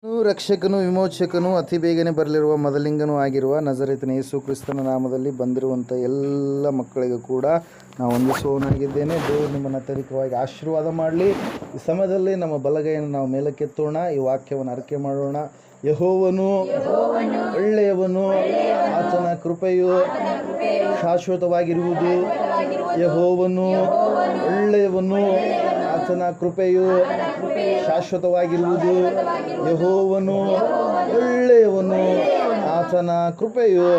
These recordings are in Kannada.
ರಕ್ಷಕನು ವಿಮೋಚಕನು ಅತಿ ಬೇಗನೆ ಬರಲಿರುವ ಮೊದಲಿಂಗನೂ ಆಗಿರುವ ನಜರೇತಿನ ಯೇಸು ಕ್ರಿಸ್ತನ ನಾಮದಲ್ಲಿ ಬಂದಿರುವಂಥ ಎಲ್ಲ ಮಕ್ಕಳಿಗೂ ಕೂಡ ನಾವು ವಂದಿಸುವವನಾಗಿದ್ದೇನೆ. ದೇವರು ನಿಮ್ಮನ್ನು ಅತ್ಯಧಿಕವಾಗಿ ಆಶೀರ್ವಾದ ಮಾಡಲಿ. ಈ ಸಮಯದಲ್ಲಿ ನಮ್ಮ ಬಲಗೈಯನ್ನು ನಾವು ಮೇಲಕ್ಕೆತ್ತೋಣ, ಈ ವಾಕ್ಯವನ್ನು ಅರಿಕೆ ಮಾಡೋಣ. ಯೆಹೋವನು ಒಳ್ಳೆಯವನು, ಆತನ ಕೃಪೆಯು ಶಾಶ್ವತವಾಗಿರುವುದು. ಯೆಹೋವನು ಒಳ್ಳೆಯವನು, ಆತನ ಕೃಪೆಯು ಶಾಶ್ವತವಾಗಿರುವುದು. ಯೆಹೋವನು ಒಳ್ಳೆಯವನು, ಆತನ ಕೃಪೆಯು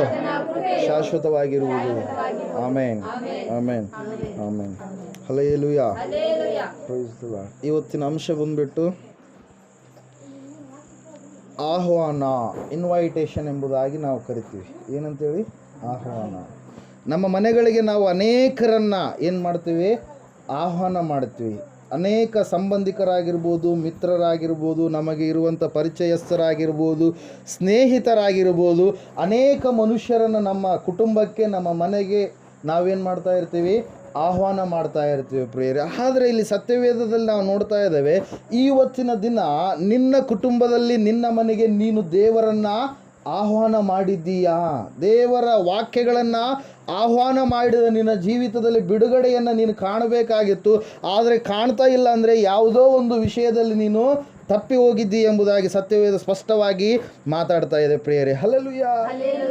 ಶಾಶ್ವತವಾಗಿರುವುದು. Amen, amen, amen. Hallelujah. Praise the Lord. ಇವತ್ತಿನ ಅಂಶ ಬಂದ್ಬಿಟ್ಟು ಆಹ್ವಾನ, ಇನ್ವೈಟೇಷನ್ ಎಂಬುದಾಗಿ ನಾವು ಕರಿತೀವಿ. ಏನಂತೇಳಿ? ಆಹ್ವಾನ. ನಮ್ಮ ಮನೆಗಳಿಗೆ ನಾವು ಅನೇಕರನ್ನು ಏನು ಮಾಡ್ತೀವಿ? ಆಹ್ವಾನ ಮಾಡ್ತೀವಿ. ಅನೇಕ ಸಂಬಂಧಿಕರಾಗಿರ್ಬೋದು, ಮಿತ್ರರಾಗಿರ್ಬೋದು, ನಮಗೆ ಇರುವಂಥ ಪರಿಚಯಸ್ಥರಾಗಿರ್ಬೋದು, ಸ್ನೇಹಿತರಾಗಿರ್ಬೋದು, ಅನೇಕ ಮನುಷ್ಯರನ್ನು ನಮ್ಮ ಕುಟುಂಬಕ್ಕೆ, ನಮ್ಮ ಮನೆಗೆ ನಾವೇನು ಮಾಡ್ತಾ ಇರ್ತೀವಿ? ಆಹ್ವಾನ ಮಾಡ್ತಾ ಇರ್ತೀವಿ ಪ್ರಿಯರೇ. ಆದರೆ ಇಲ್ಲಿ ಸತ್ಯವೇದದಲ್ಲಿ ನಾವು ನೋಡ್ತಾ ಇದ್ದೇವೆ, ಇವತ್ತಿನ ದಿನ ನಿನ್ನ ಕುಟುಂಬದಲ್ಲಿ, ನಿನ್ನ ಮನೆಗೆ ನೀನು ದೇವರನ್ನು ಆಹ್ವಾನ ಮಾಡಿದ್ದೀಯಾ? ದೇವರ ವಾಕ್ಯಗಳನ್ನು ಆಹ್ವಾನ ಮಾಡಿದ ನಿನ್ನ ಜೀವಿತದಲ್ಲಿ ಬಿಡುಗಡೆಯನ್ನು ನೀನು ಕಾಣಬೇಕಾಗಿತ್ತು. ಆದರೆ ಕಾಣ್ತಾ ಇಲ್ಲ ಅಂದರೆ ಯಾವುದೋ ಒಂದು ವಿಷಯದಲ್ಲಿ ನೀನು ತಪ್ಪಿ ಹೋಗಿದ್ದಿ ಎಂಬುದಾಗಿ ಸತ್ಯವೇದ ಸ್ಪಷ್ಟವಾಗಿ ಮಾತಾಡ್ತಾ ಇದೆ ಪ್ರಿಯರೇ. ಹಲ್ಲೆಲೂಯಾ.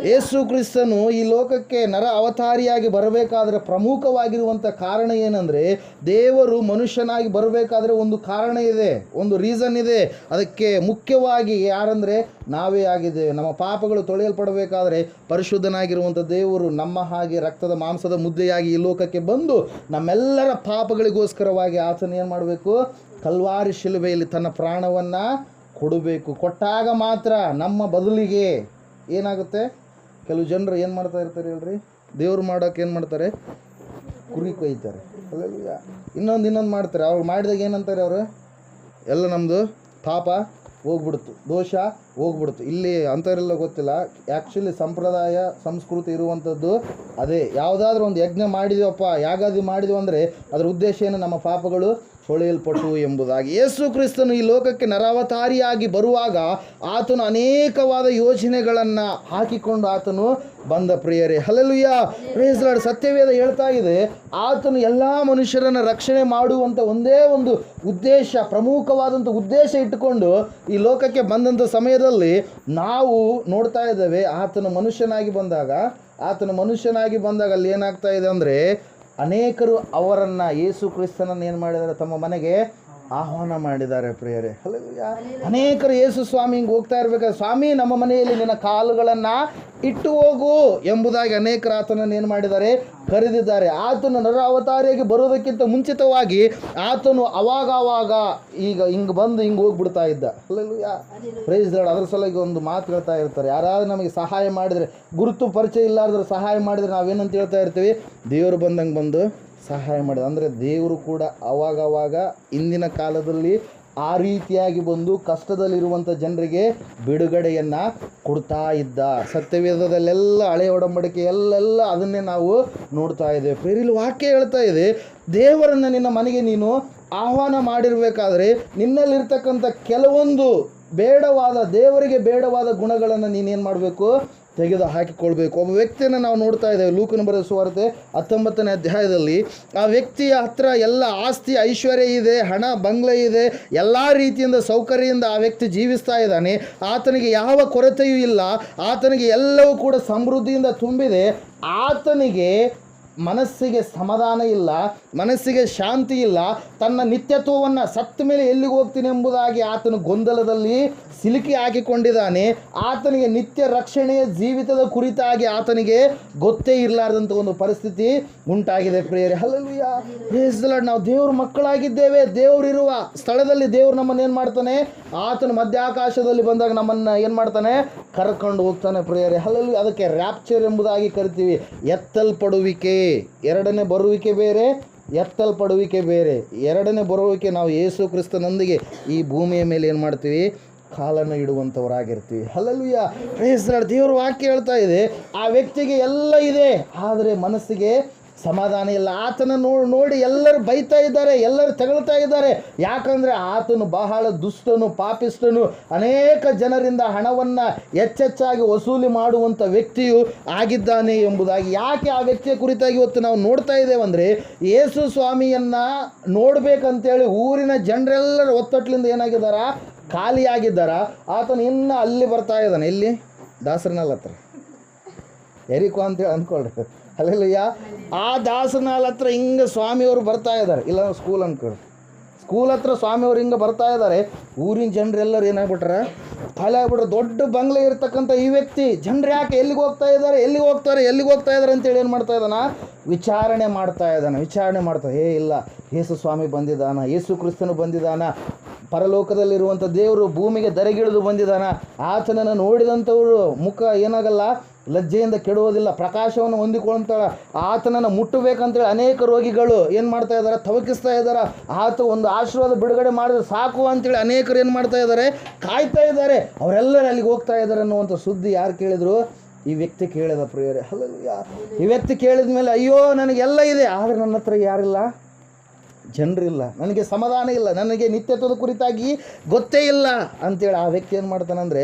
ಯೇಸು ಕ್ರಿಸ್ತನು ಈ ಲೋಕಕ್ಕೆ ನರ ಅವತಾರಿಯಾಗಿ ಬರಬೇಕಾದ್ರೆ ಪ್ರಮುಖವಾಗಿರುವಂಥ ಕಾರಣ ಏನಂದರೆ, ದೇವರು ಮನುಷ್ಯನಾಗಿ ಬರಬೇಕಾದ್ರೆ ಒಂದು ಕಾರಣ ಇದೆ, ಒಂದು ರೀಸನ್ ಇದೆ. ಅದಕ್ಕೆ ಮುಖ್ಯವಾಗಿ ಯಾರಂದರೆ ನಾವೇ ಆಗಿದ್ದೇವೆ. ನಮ್ಮ ಪಾಪಗಳು ತೊಳೆಯಲ್ಪಡಬೇಕಾದ್ರೆ ಪರಿಶುದ್ಧನಾಗಿರುವಂಥ ದೇವರು ನಮ್ಮ ಹಾಗೆ ರಕ್ತದ ಮಾಂಸದ ಮುದ್ದೆಯಾಗಿ ಈ ಲೋಕಕ್ಕೆ ಬಂದು ನಮ್ಮೆಲ್ಲರ ಪಾಪಗಳಿಗೋಸ್ಕರವಾಗಿ ಆತನ ಏನು ಮಾಡಬೇಕು? ಕಲ್ವಾರಿ ಶಿಲುಬೆಯಲ್ಲಿ ತನ್ನ ಪ್ರಾಣವನ್ನು ಕೊಡಬೇಕು. ಕೊಟ್ಟಾಗ ಮಾತ್ರ ನಮ್ಮ ಬದಲಿಗೆ ಏನಾಗುತ್ತೆ? ಕೆಲವು ಜನರು ಏನು ಮಾಡ್ತಾ ಇರ್ತಾರೆ ಹೇಳ್ರಿ? ದೇವ್ರು ಮಾಡೋಕೆ ಏನು ಮಾಡ್ತಾರೆ? ಕುರಿ ಕೊಯ್ತಾರೆ. ಅಲ್ಲ, ಇನ್ನೊಂದು ಮಾಡ್ತಾರೆ. ಅವ್ರು ಮಾಡಿದಾಗ ಏನಂತಾರೆ? ಅವರು ಎಲ್ಲ ನಮ್ಮದು ಪಾಪ ಹೋಗ್ಬಿಡ್ತು, ದೋಷ ಹೋಗ್ಬಿಡ್ತು. ಇಲ್ಲಿ ಅಂಥವರೆಲ್ಲ ಗೊತ್ತಿಲ್ಲ. ಆ್ಯಕ್ಚುಲಿ ಸಂಪ್ರದಾಯ ಸಂಸ್ಕೃತಿ ಇರುವಂಥದ್ದು ಅದೇ. ಯಾವುದಾದ್ರೂ ಒಂದು ಯಜ್ಞ ಮಾಡಿದೆವಪ್ಪ, ಯಾಗಾದಿ ಮಾಡಿದೆವು ಅಂದರೆ ಅದರ ಉದ್ದೇಶ ಏನು? ನಮ್ಮ ಪಾಪಗಳು ತೊಳೆಯಲ್ಪಟ್ಟು ಎಂಬುದಾಗಿ. ಯೇಸು ಕ್ರಿಸ್ತನು ಈ ಲೋಕಕ್ಕೆ ನರಾವತಾರಿಯಾಗಿ ಬರುವಾಗ ಆತನು ಅನೇಕವಾದ ಯೋಜನೆಗಳನ್ನು ಹಾಕಿಕೊಂಡು ಆತನು ಬಂದ ಪ್ರಿಯರೇ. ಹಲ್ಲೆಲೂಯಾ. Praise Lord. ಸತ್ಯವೇದ ಹೇಳ್ತಾ ಇದೆ, ಆತನು ಎಲ್ಲ ಮನುಷ್ಯರನ್ನು ರಕ್ಷಣೆ ಮಾಡುವಂಥ ಒಂದೇ ಒಂದು ಉದ್ದೇಶ, ಪ್ರಮುಖವಾದಂಥ ಉದ್ದೇಶ ಇಟ್ಟುಕೊಂಡು ಈ ಲೋಕಕ್ಕೆ ಬಂದಂಥ ಸಮಯದಲ್ಲಿ ನಾವು ನೋಡ್ತಾ ಇದ್ದೇವೆ. ಆತನು ಮನುಷ್ಯನಾಗಿ ಬಂದಾಗ ಅಲ್ಲಿ ಏನಾಗ್ತಾ ಇದೆ ಅಂದರೆ, ಅನೇಕರು ಅವರನ್ನು, ಯೇಸು ಕ್ರಿಸ್ತನನ್ನು ಏನು ಮಾಡಿದ್ದಾರೆ? ತಮ್ಮ ಮನೆಗೆ ಆಹ್ವಾನ ಮಾಡಿದ್ದಾರೆ ಪ್ರಿಯರೇ. ಹಲ್ಲೆಲೂಯಾ. ಅನೇಕರು ಯೇಸು ಸ್ವಾಮಿ ಹಿಂಗೆ ಹೋಗ್ತಾ ಇರಬೇಕಾದ್ರೆ, ಸ್ವಾಮಿ ನಮ್ಮ ಮನೆಯಲ್ಲಿ ನಿನ್ನ ಕಾಲುಗಳನ್ನು ಇಟ್ಟು ಹೋಗು ಎಂಬುದಾಗಿ ಅನೇಕರು ಆತನನ್ನು ಏನು ಮಾಡಿದ್ದಾರೆ? ಕರೆದಿದ್ದಾರೆ. ಆತನು ನರ ಅವತಾರಿಯಾಗಿ ಬರೋದಕ್ಕಿಂತ ಮುಂಚಿತವಾಗಿ ಆತನು ಅವಾಗ ಈಗ ಹಿಂಗೆ ಬಂದು ಹಿಂಗೆ ಹೋಗ್ಬಿಡ್ತಾ ಇದ್ದ. ಹಲ್ಲೆಲೂಯಾ. Praise Lord. ಅದರ ಸಲುವಾಗಿ ಒಂದು ಮಾತು ಹೇಳ್ತಾ ಇರ್ತಾರೆ, ಯಾರಾದರೂ ನಮಗೆ ಸಹಾಯ ಮಾಡಿದರೆ, ಗುರುತು ಪರಿಚಯ ಇಲ್ಲಾರ್ದ್ರೆ ಸಹಾಯ ಮಾಡಿದರೆ ನಾವೇನಂತ ಹೇಳ್ತಾ ಇರ್ತೀವಿ? ದೇವರು ಬಂದಂಗೆ ಬಂದು ಸಹಾಯ ಮಾಡಿದ. ಅಂದರೆ ದೇವರು ಕೂಡ ಅವಾಗ ಇಂದಿನ ಕಾಲದಲ್ಲಿ ಆ ರೀತಿಯಾಗಿ ಬಂದು ಕಷ್ಟದಲ್ಲಿರುವಂಥ ಜನರಿಗೆ ಬಿಡುಗಡೆಯನ್ನು ಕೊಡ್ತಾ ಇದ್ದ. ಸತ್ಯವೇದದಲ್ಲೆಲ್ಲ ಹಳೆಯ ಒಡಂಬಡಿಕೆ ಎಲ್ಲೆಲ್ಲ ಅದನ್ನೇ ನಾವು ನೋಡ್ತಾ ಇದ್ದೇವೆ. ಪ್ರೇರಿಲು ವಾಕ್ಯ ಹೇಳ್ತಾ ಇದೆ, ದೇವರನ್ನು ನಿನ್ನ ಮನೆಗೆ ನೀನು ಆಹ್ವಾನ ಮಾಡಿರಬೇಕಾದ್ರೆ ನಿನ್ನಲ್ಲಿರ್ತಕ್ಕಂಥ ಕೆಲವೊಂದು ದೇವರಿಗೆ ಬೇಡವಾದ ಗುಣಗಳನ್ನು ನೀನೇನು ಮಾಡಬೇಕು? ತೆಗೆದು ಹಾಕಿಕೊಳ್ಬೇಕು. ಒಬ್ಬ ವ್ಯಕ್ತಿಯನ್ನು ನಾವು ನೋಡ್ತಾ ಇದ್ದೇವೆ. ಲೂಕನ ಬರೆದ ಸುವಾರ್ತೆ 19ನೇ ಅಧ್ಯಾಯದಲ್ಲಿ ಆ ವ್ಯಕ್ತಿಯ ಹತ್ರ ಎಲ್ಲ ಆಸ್ತಿ ಐಶ್ವರ್ಯ ಇದೆ, ಹಣ ಬಂಗ್ಲೆ ಇದೆ, ಎಲ್ಲ ರೀತಿಯಿಂದ ಸೌಕರ್ಯದಿಂದ ಆ ವ್ಯಕ್ತಿ ಜೀವಿಸ್ತಾ ಇದ್ದಾನೆ. ಆತನಿಗೆ ಯಾವ ಕೊರತೆಯೂ ಇಲ್ಲ, ಆತನಿಗೆ ಎಲ್ಲವೂ ಕೂಡ ಸಮೃದ್ಧಿಯಿಂದ ತುಂಬಿದೆ. ಆತನಿಗೆ ಮನಸ್ಸಿಗೆ ಸಮಾಧಾನ ಇಲ್ಲ, ಮನಸ್ಸಿಗೆ ಶಾಂತಿ ಇಲ್ಲ. ತನ್ನ ನಿತ್ಯತ್ವವನ್ನು ಸತ್ತ ಮೇಲೆ ಎಲ್ಲಿಗೆ ಹೋಗ್ತೀನಿ ಎಂಬುದಾಗಿ ಆತನು ಗೊಂದಲದಲ್ಲಿ ಸಿಲುಕಿ ಹಾಕಿಕೊಂಡಿದ್ದಾನೆ. ಆತನಿಗೆ ನಿತ್ಯ ರಕ್ಷಣೆಯ ಜೀವಿತದ ಕುರಿತಾಗಿ ಆತನಿಗೆ ಗೊತ್ತೇ ಇರಲಾರ್ದಂಥ ಒಂದು ಪರಿಸ್ಥಿತಿ ಉಂಟಾಗಿದೆ ಪ್ರಿಯರೇ. ಹಲ್ಲೆಲೂಯಾ. Praise the Lord. ನಾವು ದೇವ್ರ ಮಕ್ಕಳಾಗಿದ್ದೇವೆ. ದೇವರಿರುವ ಸ್ಥಳದಲ್ಲಿ ದೇವ್ರು ನಮ್ಮನ್ನು ಏನು ಮಾಡ್ತಾನೆ? ಆತನು ಮಧ್ಯಾಕಾಶದಲ್ಲಿ ಬಂದಾಗ ನಮ್ಮನ್ನು ಏನು ಮಾಡ್ತಾನೆ? ಕರ್ಕೊಂಡು ಹೋಗ್ತಾನೆ ಪ್ರಿಯರೇ. ಹಲ್ಲೆಲೂಯಾ. ಅದಕ್ಕೆ ರ್ಯಾಪ್ಚರ್ ಎಂಬುದಾಗಿ ಕರಿತೀವಿ. ಎತ್ತಲ್ಪಡುವಿಕೆ. ಎರಡನೇ ಬರುವಿಕೆ ಬೇರೆ, ಎತ್ತಲ್ಪಡುವಿಕೆ ಬೇರೆ. ಎರಡನೇ ಬರುವಿಕೆ ನಾವು ಯೇಸು ಕ್ರಿಸ್ತನೊಂದಿಗೆ ಈ ಭೂಮಿಯ ಮೇಲೆ ಏನು ಮಾಡ್ತೀವಿ? ಕಾಲನ್ನು ಇಡುವಂಥವರಾಗಿರ್ತೀವಿ. ಹಲ್ಲೆಲೂಯಾ. Praise lord. ದೇವರ ವಾಕ್ಯ ಹೇಳ್ತಾ ಇದೆ, ಆ ವ್ಯಕ್ತಿಗೆ ಎಲ್ಲ ಇದೆ, ಆದರೆ ಮನಸ್ಸಿಗೆ ಸಮಾಧಾನ ಇಲ್ಲ. ಆತನ ನೋಡಿ ಎಲ್ಲರೂ ಬೈತಾ ಇದ್ದಾರೆ, ಎಲ್ಲರೂ ತಗೊಳ್ತಾ ಇದ್ದಾರೆ. ಯಾಕಂದರೆ ಆತನು ಬಹಳ ದುಷ್ಟನು, ಪಾಪಿಷ್ಟನು, ಅನೇಕ ಜನರಿಂದ ಹಣವನ್ನು ಹೆಚ್ಚೆಚ್ಚಾಗಿ ವಸೂಲಿ ಮಾಡುವಂಥ ವ್ಯಕ್ತಿಯು ಆಗಿದ್ದಾನೆ ಎಂಬುದಾಗಿ. ಯಾಕೆ ಆ ವ್ಯಕ್ತಿಯ ಕುರಿತಾಗಿ ಇವತ್ತು ನಾವು ನೋಡ್ತಾ ಇದ್ದೇವೆ ಅಂದರೆ, ಯೇಸು ಸ್ವಾಮಿಯನ್ನು ನೋಡಬೇಕಂತೇಳಿ ಊರಿನ ಜನರೆಲ್ಲರ ಒತ್ತಟ್ಲಿಂದ ಏನಾಗಿದ್ದಾರ, ಖಾಲಿಯಾಗಿದ್ದಾರ. ಆತನು ಇನ್ನು ಅಲ್ಲಿ ಬರ್ತಾ ಇದ್ದಾನೆ, ಇಲ್ಲಿ ದಾಸರನಲ್ಲ ಹತ್ರ, ಎರಿಕೋ ಅಂತೇಳಿ ಅಂದ್ಕೊಳ್ರಿ. ಅಲ್ಲೆಲ್ಲಯ್ಯ, ಆ ದಾಸನಾಲ್ ಹತ್ರ ಹಿಂಗೆ ಸ್ವಾಮಿಯವರು ಬರ್ತಾ ಇದ್ದಾರೆ. ಇಲ್ಲ ಸ್ಕೂಲ್ ಅಂದ್ಕೊಳ್ರಿ, ಸ್ಕೂಲ್ ಹತ್ರ ಸ್ವಾಮಿಯವ್ರು ಹಿಂಗೆ ಬರ್ತಾ ಇದ್ದಾರೆ. ಊರಿನ ಜನರೆಲ್ಲರೂ ಏನಾಗ್ಬಿಟ್ರೆ ಖಾಲಿ ಆಗ್ಬಿಟ್ರೆ. ದೊಡ್ಡ ಬಂಗ್ಲೆ ಇರ್ತಕ್ಕಂಥ ಈ ವ್ಯಕ್ತಿ ಜನರು ಯಾಕೆ ಎಲ್ಲಿಗೆ ಹೋಗ್ತಾ ಇದ್ದಾರೆ, ಎಲ್ಲಿಗೆ ಹೋಗ್ತಾ ಇದ್ದಾರೆ ಅಂತೇಳಿ ಏನು ಮಾಡ್ತಾ ಇದ್ದಾನ, ವಿಚಾರಣೆ ಮಾಡ್ತಾ ಇಲ್ಲ, ಯೇಸು ಸ್ವಾಮಿ ಬಂದಿದ್ದಾನ, ಯೇಸು ಕ್ರಿಸ್ತನು ಬಂದಿದ್ದಾನ, ಪರಲೋಕದಲ್ಲಿರುವಂಥ ದೇವರು ಭೂಮಿಗೆ ದರೆಗಿಳಿದು ಬಂದಿದ್ದಾನ. ಆತನನ್ನು ನೋಡಿದಂಥವರು ಮುಖ ಏನಾಗಲ್ಲ, ಲಜ್ಜೆಯಿಂದ ಕೆಡುವುದಿಲ್ಲ, ಪ್ರಕಾಶವನ್ನು ಹೊಂದಿಕೊಳ್ತಾಳೆ. ಆತನನ್ನು ಮುಟ್ಟಬೇಕಂತೇಳಿ ಅನೇಕ ರೋಗಿಗಳು ಏನು ಮಾಡ್ತಾ ಇದ್ದಾರೆ, ತವಕಿಸ್ತಾ ಇದ್ದಾರೆ. ಆತ ಒಂದು ಆಶೀರ್ವಾದ ಬಿಡುಗಡೆ ಮಾಡಿದ್ರೆ ಸಾಕು ಅಂತೇಳಿ ಅನೇಕರು ಏನು ಮಾಡ್ತಾ ಇದ್ದಾರೆ, ಕಾಯ್ತಾ ಇದ್ದಾರೆ. ಅವರೆಲ್ಲರೂ ಅಲ್ಲಿಗೆ ಹೋಗ್ತಾ ಇದ್ದಾರೆ ಅನ್ನುವಂಥ ಸುದ್ದಿ ಯಾರು ಕೇಳಿದ್ರು, ಈ ವ್ಯಕ್ತಿ ಕೇಳಿದ ಪ್ರಿಯರೇ. ಹಲ್ಲೆಲೂಯಾ. ಈ ವ್ಯಕ್ತಿ ಕೇಳಿದ ಮೇಲೆ, ಅಯ್ಯೋ ನನಗೆಲ್ಲ ಇದೆ, ಆದರೆ ನನ್ನ ಹತ್ರ ಯಾರಿಲ್ಲ, ಜನರಿಲ್ಲ, ನನಗೆ ಸಮಾಧಾನ ಇಲ್ಲ, ನನಗೆ ನಿತ್ಯತ್ವದ ಕುರಿತಾಗಿ ಗೊತ್ತೇ ಇಲ್ಲ ಅಂತೇಳಿ ಆ ವ್ಯಕ್ತಿ ಏನು ಮಾಡ್ತಾನಂದರೆ,